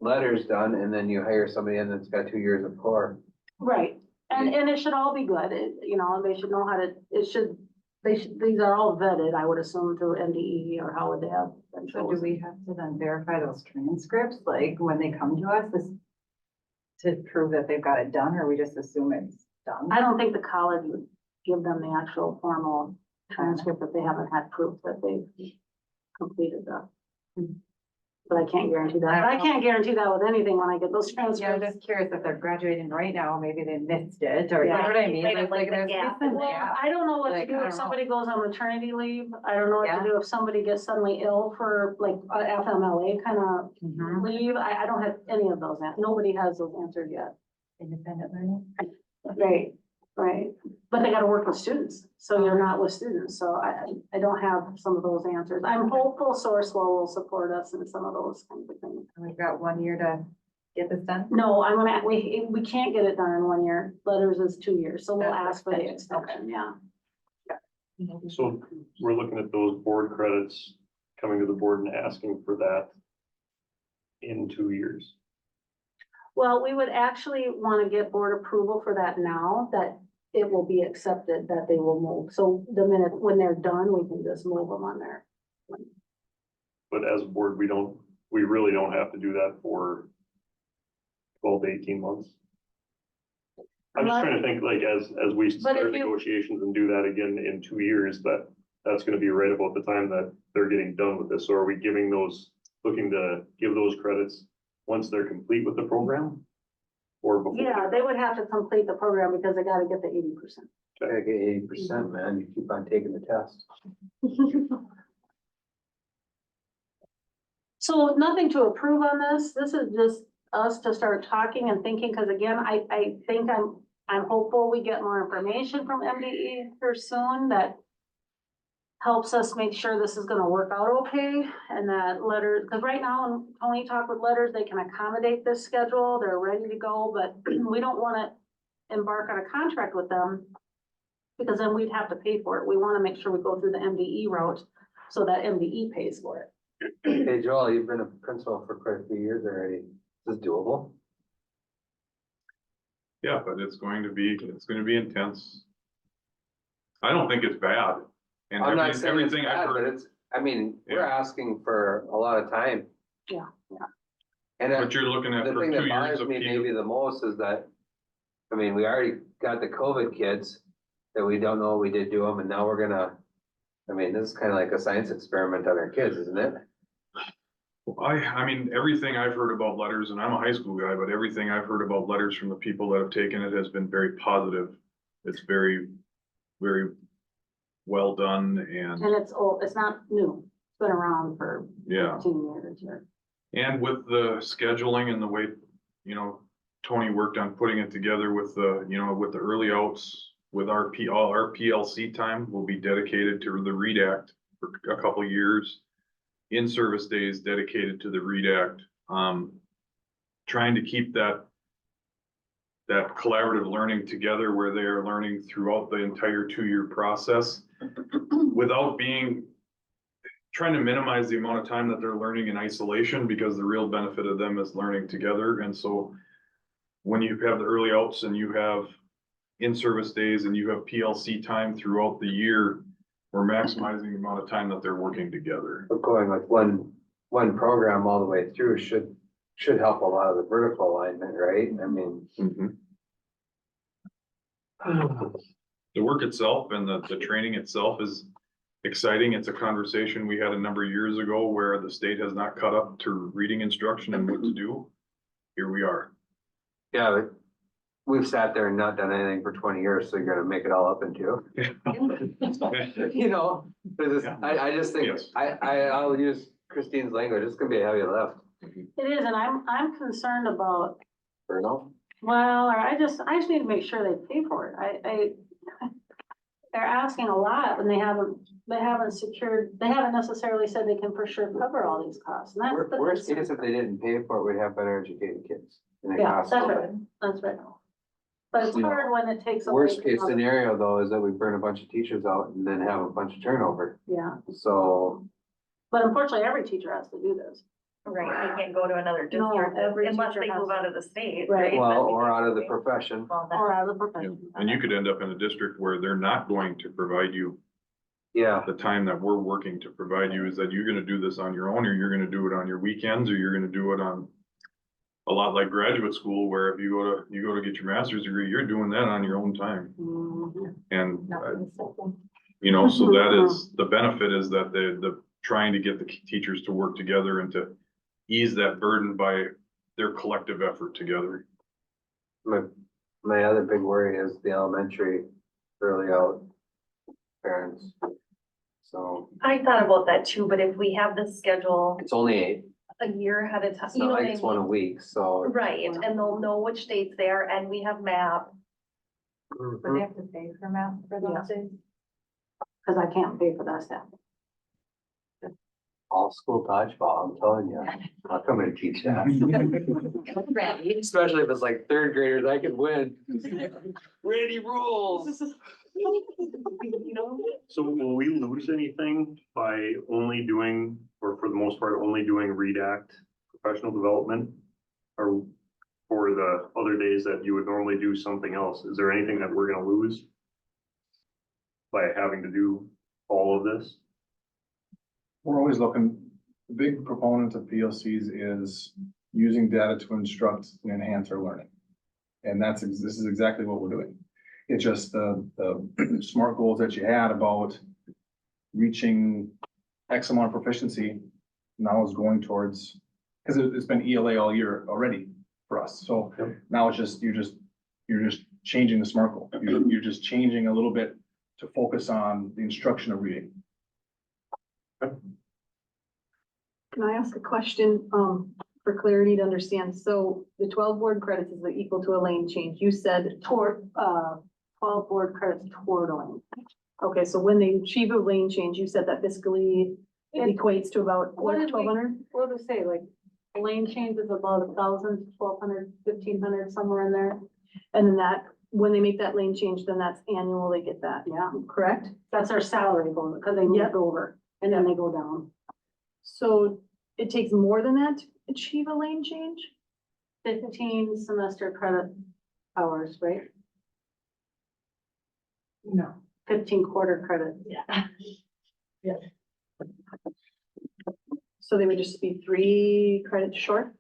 letters done, and then you hire somebody in that's got 2 years of core. Right, and it should all be good, you know, they should know how to, these are all vetted, I would assume, through NDE, or how would they have? So do we have to then verify those transcripts, like when they come to us, to prove that they've got it done, or we just assume it's done? I don't think the college would give them the actual formal transcript if they haven't had proof that they've completed that. But I can't guarantee that. I can't guarantee that with anything when I get those Yeah, I'm transcripts. just curious if they're graduating right now, maybe they missed it, or you know Yeah. what I mean? Might have, like, the there's gap some in there. gap. I don't know what to Like, do I don't if know. somebody goes on maternity leave. I don't know what Yeah. to do if somebody gets suddenly ill for like a FMLA kind of Mhm. leave. I don't have any of those. Nobody has those answered yet. Independent learning? Right, right. But they gotta work with students, so you're not with students, so I don't have some of those answers. I'm hopeful Sourcewell will support us in some of those kinds of things. We've got 1 year to get this done? No, we can't get it done in 1 year. Letters is 2 years, so we'll That's ask for the extension, extension, yeah. So we're looking at those board credits, coming to the board and asking for that in 2 years. Well, we would actually want to get board approval for that now, that it will be accepted, that they will move. So the minute, when they're done, we can just move them on there. But as a board, we really don't have to do that for 12 to 18 months. I'm just trying to think, like, as we But start if you- negotiations and do that again in 2 years, that's gonna be right about the time that they're getting done with this. So are we looking to give those credits once they're complete with the program? Or before? Yeah, they would have to complete the program because they gotta get the 80%. Gotta get 80%, man, you keep on taking the test. So nothing to approve on this. This is just us to start talking and thinking, because again, I think I'm hopeful we get more information from MDE here soon that helps us make sure this is gonna work out okay, and that letters, because right now, when Tony talked with letters, they can accommodate this schedule, they're ready to go, but we don't wanna embark on a contract with them, because then we'd have to pay for it. We wanna make sure we go through the MDE route, so that MDE pays for it. Hey, Joel, you've been a principal for quite a few years already. Is this doable? Yeah, but it's going to be intense. I don't think it's bad. And I'm not saying it's everything I've bad, but heard, it's, I mean, we're Yeah. asking for a lot of time. Yeah, And but you're looking at the for thing 2 that years bothers of me P. maybe the most is that, I mean, we already got the COVID kids that we don't know what we did to them, and now we're gonna, I mean, this is kind of like a science experiment on our kids, isn't it? I mean, everything I've heard about letters, and I'm a high school guy, but everything I've heard about letters from the people that have taken it has been very positive. It's very, very well done and, and it's old, it's not new, it's been around for yeah. 15 years or. And with the scheduling and the way, you know, Tony worked on putting it together with the, you know, with the early outs, with all our PLC time will be dedicated to the READ Act for a couple of years. In-service days dedicated to the READ Act. Trying to keep that collaborative learning together where they are learning throughout the entire 2-year process without trying to minimize the amount of time that they're learning in isolation, because the real benefit of them is learning together. And so when you have the early outs and you have in-service days and you have PLC time throughout the year, we're maximizing the amount of time that they're working together. But going with one program all the way through should help a lot of the vertical alignment, right? I mean. The work itself and the training itself is exciting. It's a conversation we had a number of years ago where the state has not caught up to reading instruction and what to do. Here we are. Yeah, but we've sat there and not done anything for 20 years, so you're gonna make it all up in two. You know, I just think, Yes. I'll use Christine's language, it's gonna be a heavy lift. It is, and I'm concerned about, Bruno? well, or I just need to make sure they pay for it. They're asking a lot when they haven't necessarily said they can for sure cover all these costs. And that's the Worst concern. case, if they didn't pay for it, we'd have better educated kids. And it Yeah, costs that's more. right, that's right. But it's You know, hard when it takes. away Worst from case other- scenario though, is that we burn a bunch of teachers out and then have a bunch of turnover. Yeah, So, but unfortunately, every teacher has to do this. Right, they can't go to another No, district every unless teacher they has move to. out of the state, Right. right? well, or out of the profession. Well, Or that- out of the profession. And you could end up in a district where they're not going to provide you Yeah, the time that we're working to provide you. Is that you're gonna do this on your own, or you're gonna do it on your weekends, or you're gonna do it on a lot like graduate school, where if you go to get your master's degree, you're doing that on your own time. Mhm. And, nothing simple. you know, so that is, the benefit is that the trying to get the teachers to work together and to ease that burden by their collective effort together. my other big worry is the elementary early out parents. So, I thought about that too, but if we have this schedule it's only 8, a year ahead of time, it's you know not what like I it's one a mean? week, so. Right, and they'll know which dates they are, and we have map. Would they have to pay for math for Yeah. those days? Cause I can't pay for that stuff. All school dodgeball, I'm telling you, I'll come and teach that. Ready. Especially if it's like 3rd graders, I can win. Randy rules. So will we lose anything by only doing, or for the most part, only doing READ Act professional development? Or for the other days that you would normally do something else? Is there anything that we're gonna lose by having to do all of this? We're always looking, the big proponent of PLCs is using data to instruct and enhance our learning. And this is exactly what we're doing. It's just the SMART goals that you had about reaching X amount of proficiency now is going towards, because it's been ELA all year already for us. So now it's just, you're just changing the SMART goal. You're just changing a little bit to focus on the instruction of reading. Can I ask a question? for clarity to understand, so the 12 board credits is equal to a lane change. You said, Toward, 12 board credits toward a lane. okay, so when they achieve a lane change, you said that fiscally It- equates to about What did we- 1,200? What did we say, like, a lane change is about 1,000, 1,200, 1,500, somewhere in there? And then that, when they make that lane change, then that's annual, they get that, Yeah, correct? that's our salary bonus, because they Yep. moved over, and then they go down. So it takes more than that to achieve a lane change? 15 semester credit hours, right? No. 15 quarter credit. Yeah. So they would just be 3 credits short?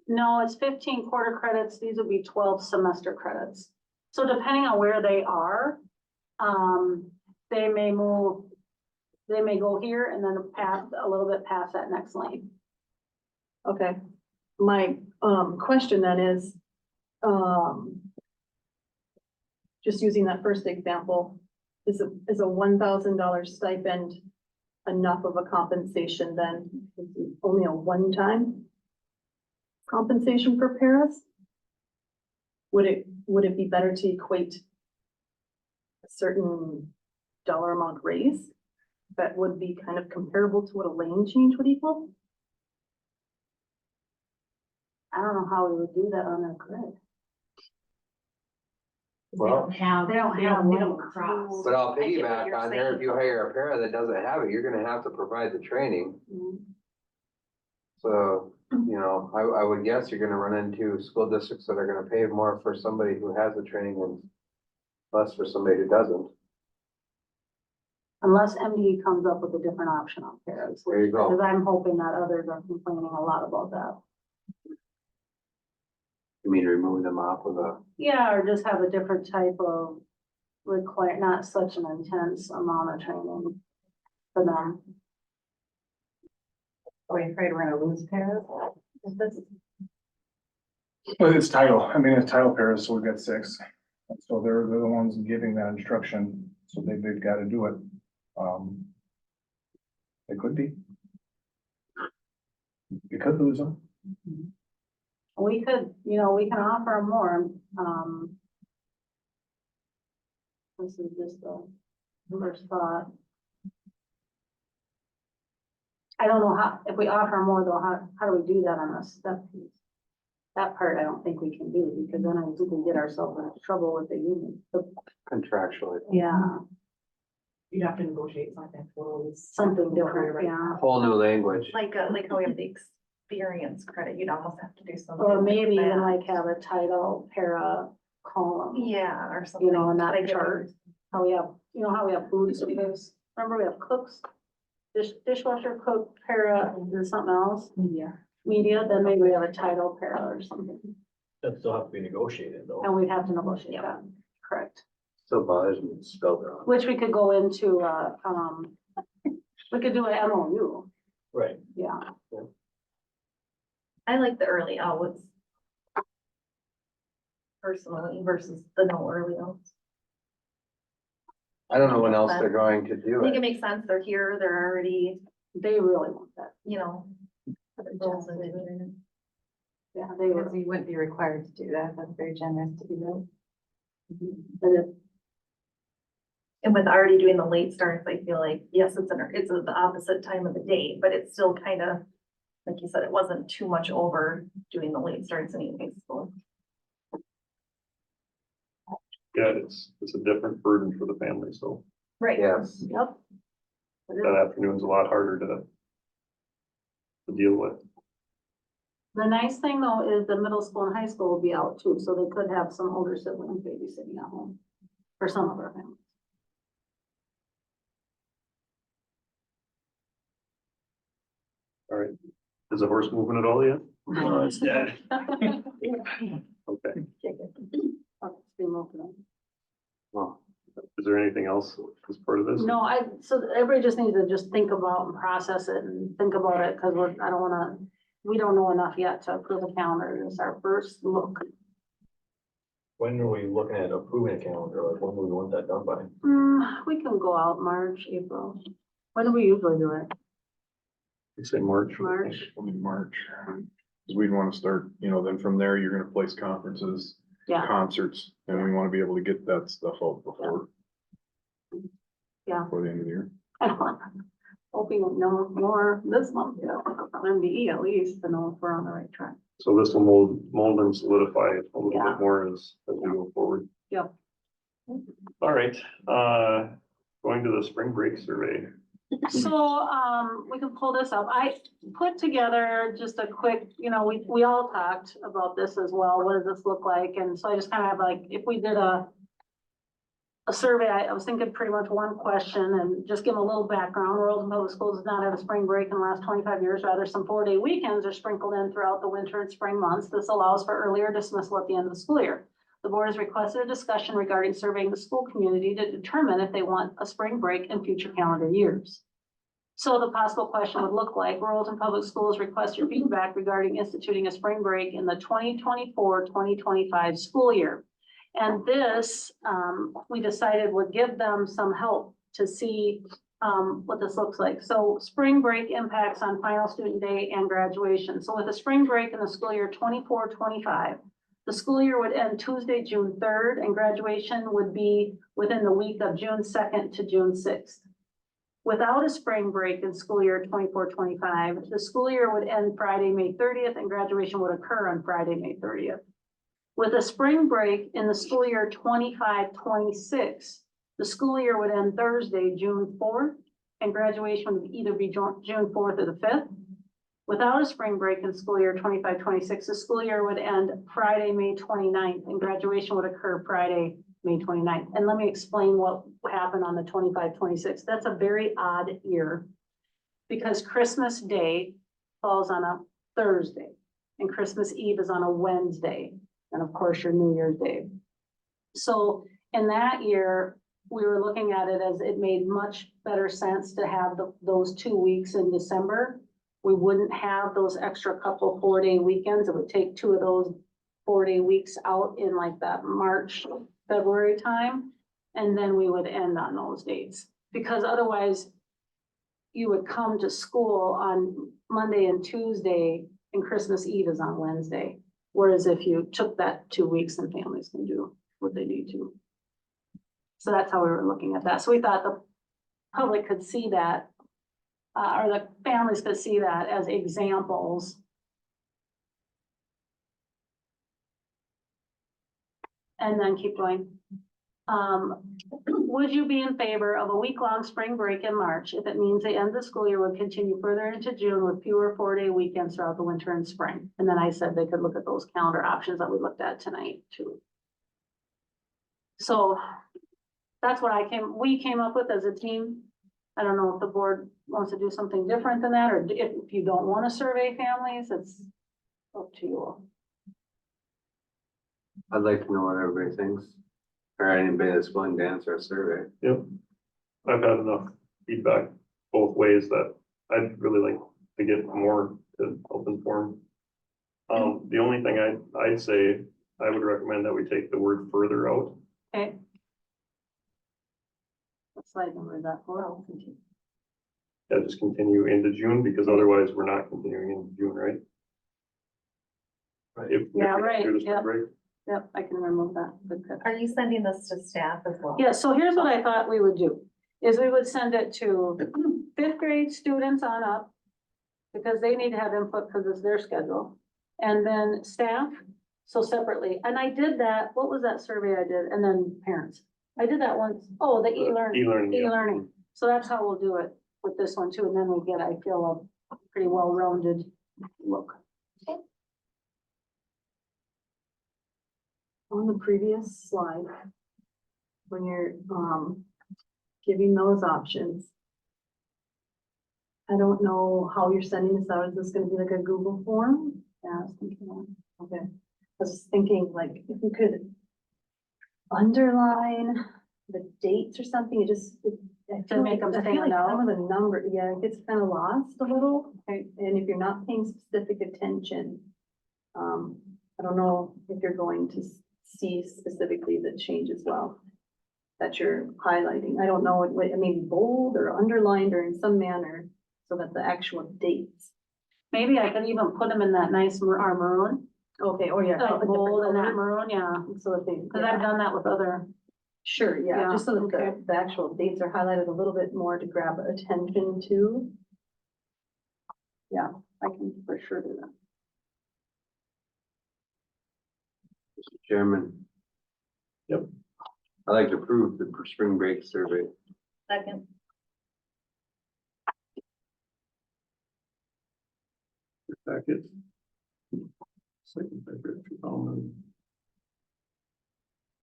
No, it's 15 quarter credits. These would be 12 semester credits. So depending on where they are, they may move, they may go here and then pass a little bit past that next lane. Okay. My, question then is, just using that first example, is a $1,000 stipend enough of a compensation then? Is it only a one-time compensation for paras? Would it be better to equate a certain dollar amount raise that would be kind of comparable to what a lane change would equal? I don't know how we would do that on our grid. Well, They don't have. cross. but I'll I get what piggyback you're on there, if saying. you hire a para that doesn't have it, you're gonna have to provide the training. Mhm. So, you know, I would guess you're gonna run into school districts that are gonna pay more for somebody who has the training and less for somebody who doesn't. Unless MDE comes up with a different option on paras. There you go. Because I'm hoping that others are complaining a lot about that. You mean remove them off of the, Yeah, or just have a different type of require, not such an intense amount of training for them. Are you afraid we're gonna lose paras? But it's title, I mean, it's title pairs, so we've got 6. So they're the ones giving that instruction, so they've got to do it. They could be. You could lose them. We could, we can offer them more, this is just the first thought. I don't know how, if we offer more though, how do we do that on this step piece? That part I don't think we can do, because then I think we can get ourselves in trouble with the union. contractually, Yeah, You'd have to negotiate something totally. something different, yeah. whole new language. Like how we have the experience credit, you'd almost have to do something. Or maybe like even that. like have a title column. Yeah, or something. And but I that get what chart. you're- How we have, how we have food service, remember we have cooks, dishwasher, cook, para, and then something else, Yeah. media, then maybe we have a title para or something, That still have to be negotiated though. and we'd have to negotiate that, correct? Still bothers me, it's spelled wrong. Which we could go into, we could do an MOU, Right. yeah. I like the early outs. Personally versus the no early outs. I don't know when else they're going to I do think it it. makes sense. They're here, they're already, They really want that, Yeah, yeah, they were. Because you wouldn't be required to do that. That's very generous to do But it- and with already doing the late starts, I feel like, yes, it's the opposite time of the day, but it's still kind of, like you said, it wasn't too much over doing the late starts anyways, so. Yeah, it's a different burden for the family, so Right. Yes, Yep. that afternoon's a lot harder to deal with. The nice thing though is the middle school and high school will be out too, so they could have some older siblings babysitting at home for some of our families. All right. Is the horse moving at all yet? No, it's dead. Okay. I'll just be moving on. well, Is there anything else as part of this? No, so everybody just needs to just think about and process it and think about it, because I don't wanna, we don't know enough yet to approve a calendar, it's our first look. When are we looking at approving a calendar? Like when do we want that done by? We can go out March, April, when do we usually do it? Say March. March. It'll be March. Cause we'd wanna start, then from there, you're gonna place conferences, Yeah, concerts, and we wanna be able to get that stuff out before. Yeah. Before the end of the year. hoping to know more this month, MBE at least, to know if we're on the right track. So this will mold and solidify it a little Yeah. bit more as we go forward. Yep. All right, going to the spring break survey. So, we can pull this up. I put together just a quick, we all talked about this as well. What does this look like? And so I just kind of have like, if we did a survey, I was thinking pretty much one question and just give them a little background. Royalton Public Schools does not have a spring break in the last 25 years. Rather, some 4-day weekends are sprinkled in throughout the winter and spring months. This allows for earlier dismissal at the end of the school year. The board has requested a discussion regarding surveying the school community to determine if they want a spring break in future calendar years. So the possible question would look like, Royalton Public Schools request your feedback regarding instituting a spring break in the 2024-2025 school year. And this, we decided would give them some help to see what this looks like. So spring break impacts on final student day and graduation. So with a spring break in the school year 24-25, the school year would end Tuesday, June 3rd, and graduation would be within the week of June 2nd to June 6th. Without a spring break in school year 24-25, the school year would end Friday, May 30th, and graduation would occur on Friday, May 30th. With a spring break in the school year 25-26, the school year would end Thursday, June 4th, and graduation would either be June 4th or the 5th. Without a spring break in school year 25-26, the school year would end Friday, May 29th, and graduation would occur Friday, May 29th. And let me explain what happened on the 25-26. That's a very odd year because Christmas Day falls on a Thursday and Christmas Eve is on a Wednesday. And of course, your New Year's Day. So in that year, we were looking at it as it made much better sense to have those 2 weeks in December. We wouldn't have those extra couple 4-day weekends. It would take 2 of those 4-day weeks out in like that March, February time. And then we would end on those dates because otherwise you would come to school on Monday and Tuesday and Christmas Eve is on Wednesday. Whereas if you took that 2 weeks, then families can do what they need to. So that's how we were looking at that. So we thought the public could see that, or the families could see that as examples. And then keep going. Would you be in favor of a week-long spring break in March if it means the end of the school year would continue further into June with fewer 4-day weekends throughout the winter and spring? And then I said they could look at those calendar options that we looked at tonight too. So that's what we came up with as a team. I don't know if the board wants to do something different than that, or if you don't want to survey families, it's up to you all. I'd like to know what everybody thinks, or anybody that's willing to answer a survey. Yep. I've had enough feedback both ways that I'd really like to get more to help inform. The only thing I'd say, I would recommend that we take the word further out. Okay. What slide number is that for? I'll continue. Yeah, just continue into June because otherwise we're not continuing into June, right? Right. If Yeah, we right, do the spring yep. break. Yep, I can remove that. Good catch. Are you sending this to staff as well? Yeah, so here's what I thought we would do, is we would send it to 5th grade students on up, because they need to have input because it's their schedule, and then staff, so separately. And I did that, what was that survey I did? And then parents. I did that once. Oh, the e-learning. E-learning, yeah. E-learning. So that's how we'll do it with this one too, and then we get, I feel, a pretty well-rounded look. On the previous slide, when you're, giving those options, I don't know how you're sending this out. Is this gonna be like a Google form? Yeah, I was thinking that. Okay. I was thinking like if you could underline the dates or something, I feel make them I feel stand like out. some of the number, yeah, it gets kind of lost a little. Okay. And if you're not paying specific attention, I don't know if you're going to see specifically the change as well that you're highlighting. I don't know what, I mean, bold or underlined or in some manner so that the actual dates. Maybe I could even put them in that nice our maroon, Okay, or yeah. like gold and that maroon, yeah, So that they. cause I've done that with other, Sure, yeah, Yeah, just so that okay. the actual dates are highlighted a little bit more to grab attention to. I can for sure do that. Mr. Chairman. Yep. I'd like to approve the spring break survey. Second. Packet. Second by Director Bauman.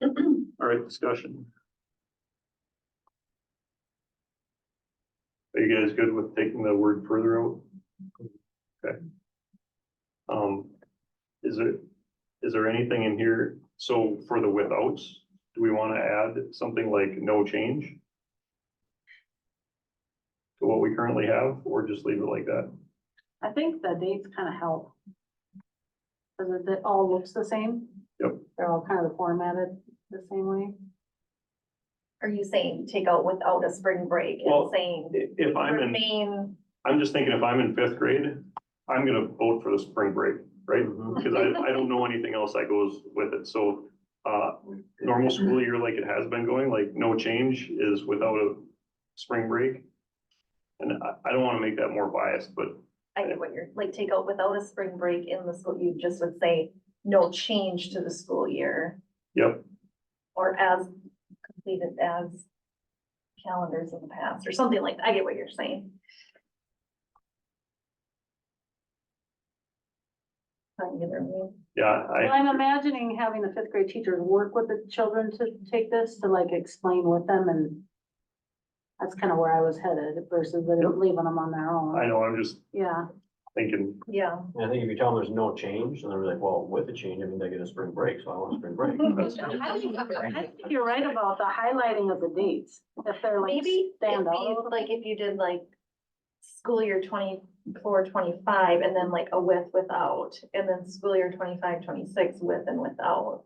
All right, discussion. Are you guys good with taking the word further out? Okay. Is there anything in here, so for the withouts, do we want to add something like no change? To what we currently have, or just leave it like that? I think the dates kind of help. Cause it all looks the same. Yep. They're all kind of formatted the same way. Are you saying take out without a spring break Well, and saying If I'm in, remain? I'm just thinking if I'm in fifth grade, I'm gonna vote for the spring break, right? Because I don't know anything else that goes with it, so, normal school year like it has been going, like no change is without a spring break. And I don't wanna make that more biased, but I get what you're, like, take out without a spring break in the school, you just would say no change to the school year. yep, Or as completed as calendars in the past, or something like, that. I get what you're saying. Either way. yeah, Well, I'm imagining having the fifth grade teachers work with the children to take this, to like explain with them, and that's kind of where I was headed versus leaving them on their own. I know, I'm just Yeah, thinking, Yeah. I think if you tell them there's no change, and they're like, well, with the change, I mean, they get a spring break, so I want a spring break. I think you're right about the highlighting of the dates, if they're like Maybe stand it'd out a be little bit. like if you did like school year 24-25, and then like a without, and then school year 25-26 with and without.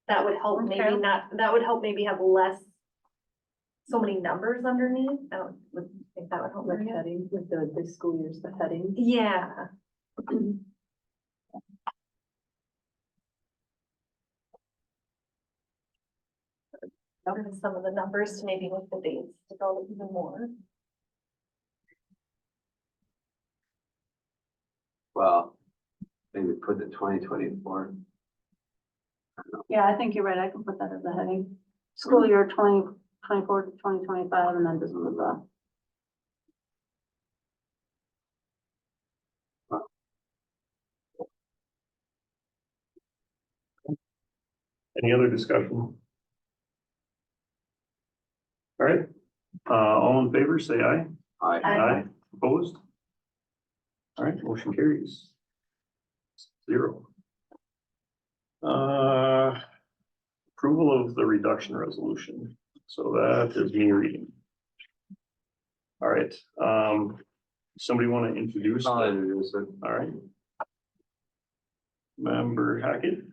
That would help maybe Okay. not, that would help maybe have less, so many numbers underneath. I don't would think that would help. Like maybe. heading, with the school years, the heading. Yeah. Notice some of the numbers to maybe with the dates to go even more. Well, maybe put the 2024. Yeah, I think you're right, I can put that as a heading. School year 2024 to 2025, and then just put the. any other discussion? All right, all in favor, say aye. Aye. Aye. Opposed? All right, motion carries. 0. Approval of the reduction resolution. So that is me reading. All right, somebody want to introduce? I'll the- introduce it. All right. Member Hackett,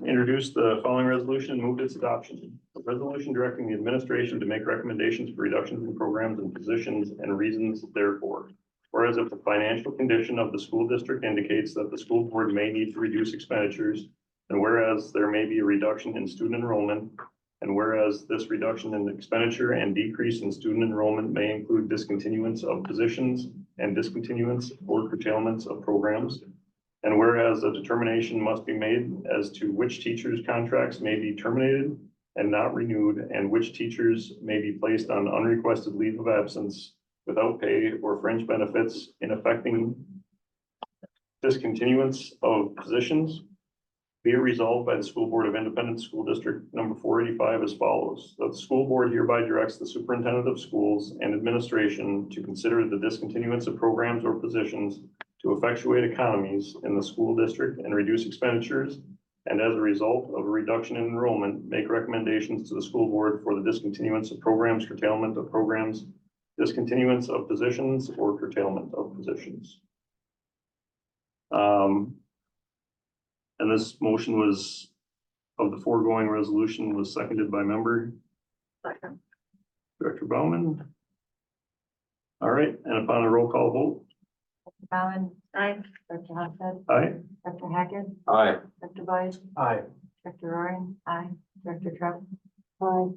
introduced the following resolution and moved its adoption. A resolution directing the administration to make recommendations for reductions in programs and positions and reasons therefore. Whereas if the financial condition of the school district indicates that the school board may need to reduce expenditures, and whereas there may be a reduction in student enrollment, and whereas this reduction in expenditure and decrease in student enrollment may include discontinuance of positions and discontinuance or curtailments of programs. And whereas a determination must be made as to which teachers' contracts may be terminated and not renewed, and which teachers may be placed on unrequested leave of absence without pay or fringe benefits in affecting discontinuance of positions. Be it resolved by the School Board of Independence School District number 485 as follows. That the school board hereby directs the superintendent of schools and administration to consider the discontinuance of programs or positions to effectuate economies in the school district and reduce expenditures, and as a result of a reduction in enrollment, make recommendations to the school board for the discontinuance of programs, curtailment of programs, discontinuance of positions, or curtailment of positions. And this motion was, of the foregoing resolution, was seconded by member Second. Director Bauman. All right, and upon a roll call vote, Dr. Bowman, Aye. Dr. Hofstad, aye. Dr. Hackett, Aye. Dr. Boyd, Aye. Dr. Roy, aye, Dr. Trout. Aye.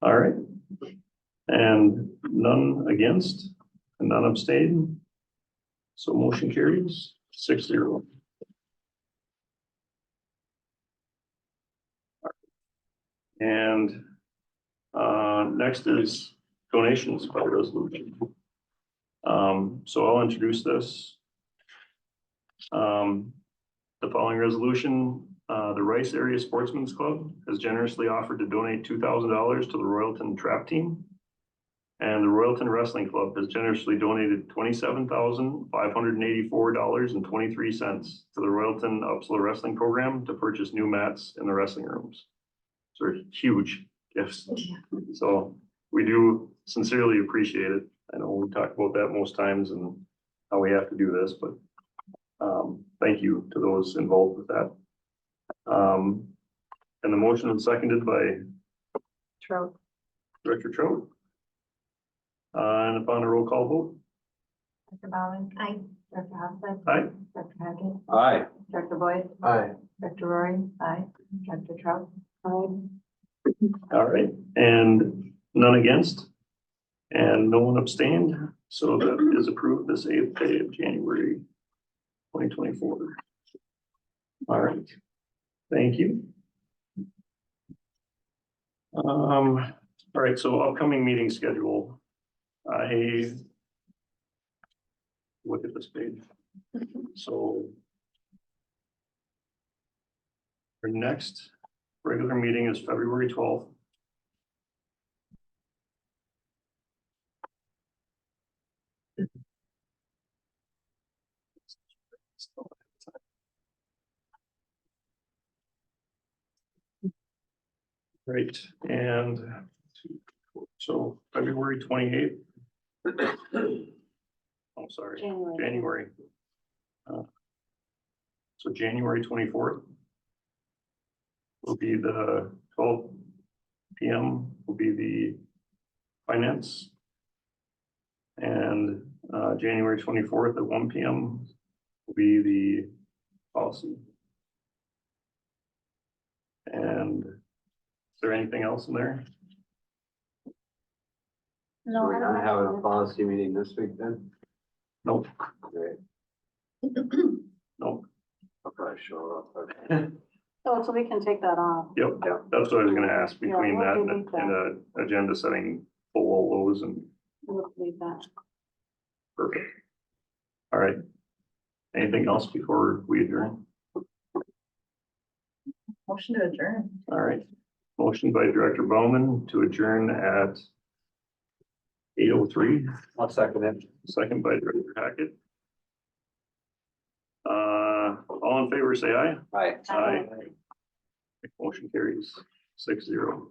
All right. And none against and none abstained. So motion carries 6-0. And next is donations by resolution. So I'll introduce this. The following resolution, the Rice Area Sportsman's Club has generously offered to donate $2,000 to the Royalton Trap Team. And the Royalton Wrestling Club has generously donated $27,584.23 to the Royalton Upsala Wrestling Program to purchase new mats in the wrestling rooms. So they're huge gifts. So we do sincerely appreciate it. I know we talk about that most times and how we have to do this, but thank you to those involved with that. And the motion is seconded by Trout. Director Trout. And upon a roll call vote, Dr. Bowman, Aye. Dr. Hofstad, aye. Dr. Hackett, Aye. Dr. Boyd, Aye. Dr. Roy, aye, Dr. Trout. All right, and none against? And no one abstained, so that is approved this 8th day of January 2024. All right, thank you. All right, so upcoming meeting schedule. I look at this page. So our next regular meeting is February 12th. Right, and so February 28th. Oh, sorry, January. So January 24th will be the 12 PM will be the finance. And January 24th at 1 PM will be the policy. And is there anything else in there? So we're not having a policy meeting this week then? Nope, Great. nope. I'll probably show up. Oh, so we can take that off. Yep, that's what I was gonna ask between Yeah, that we'll and delete that. and agenda setting full all those and We'll leave that. perfect. All right. Anything else before we adjourn? Motion to adjourn. All right. Motion by Director Bowman to adjourn at 8:03, I'll second it. second by Director Hackett. All in favor, say aye. Aye. Aye. Motion carries 6-0.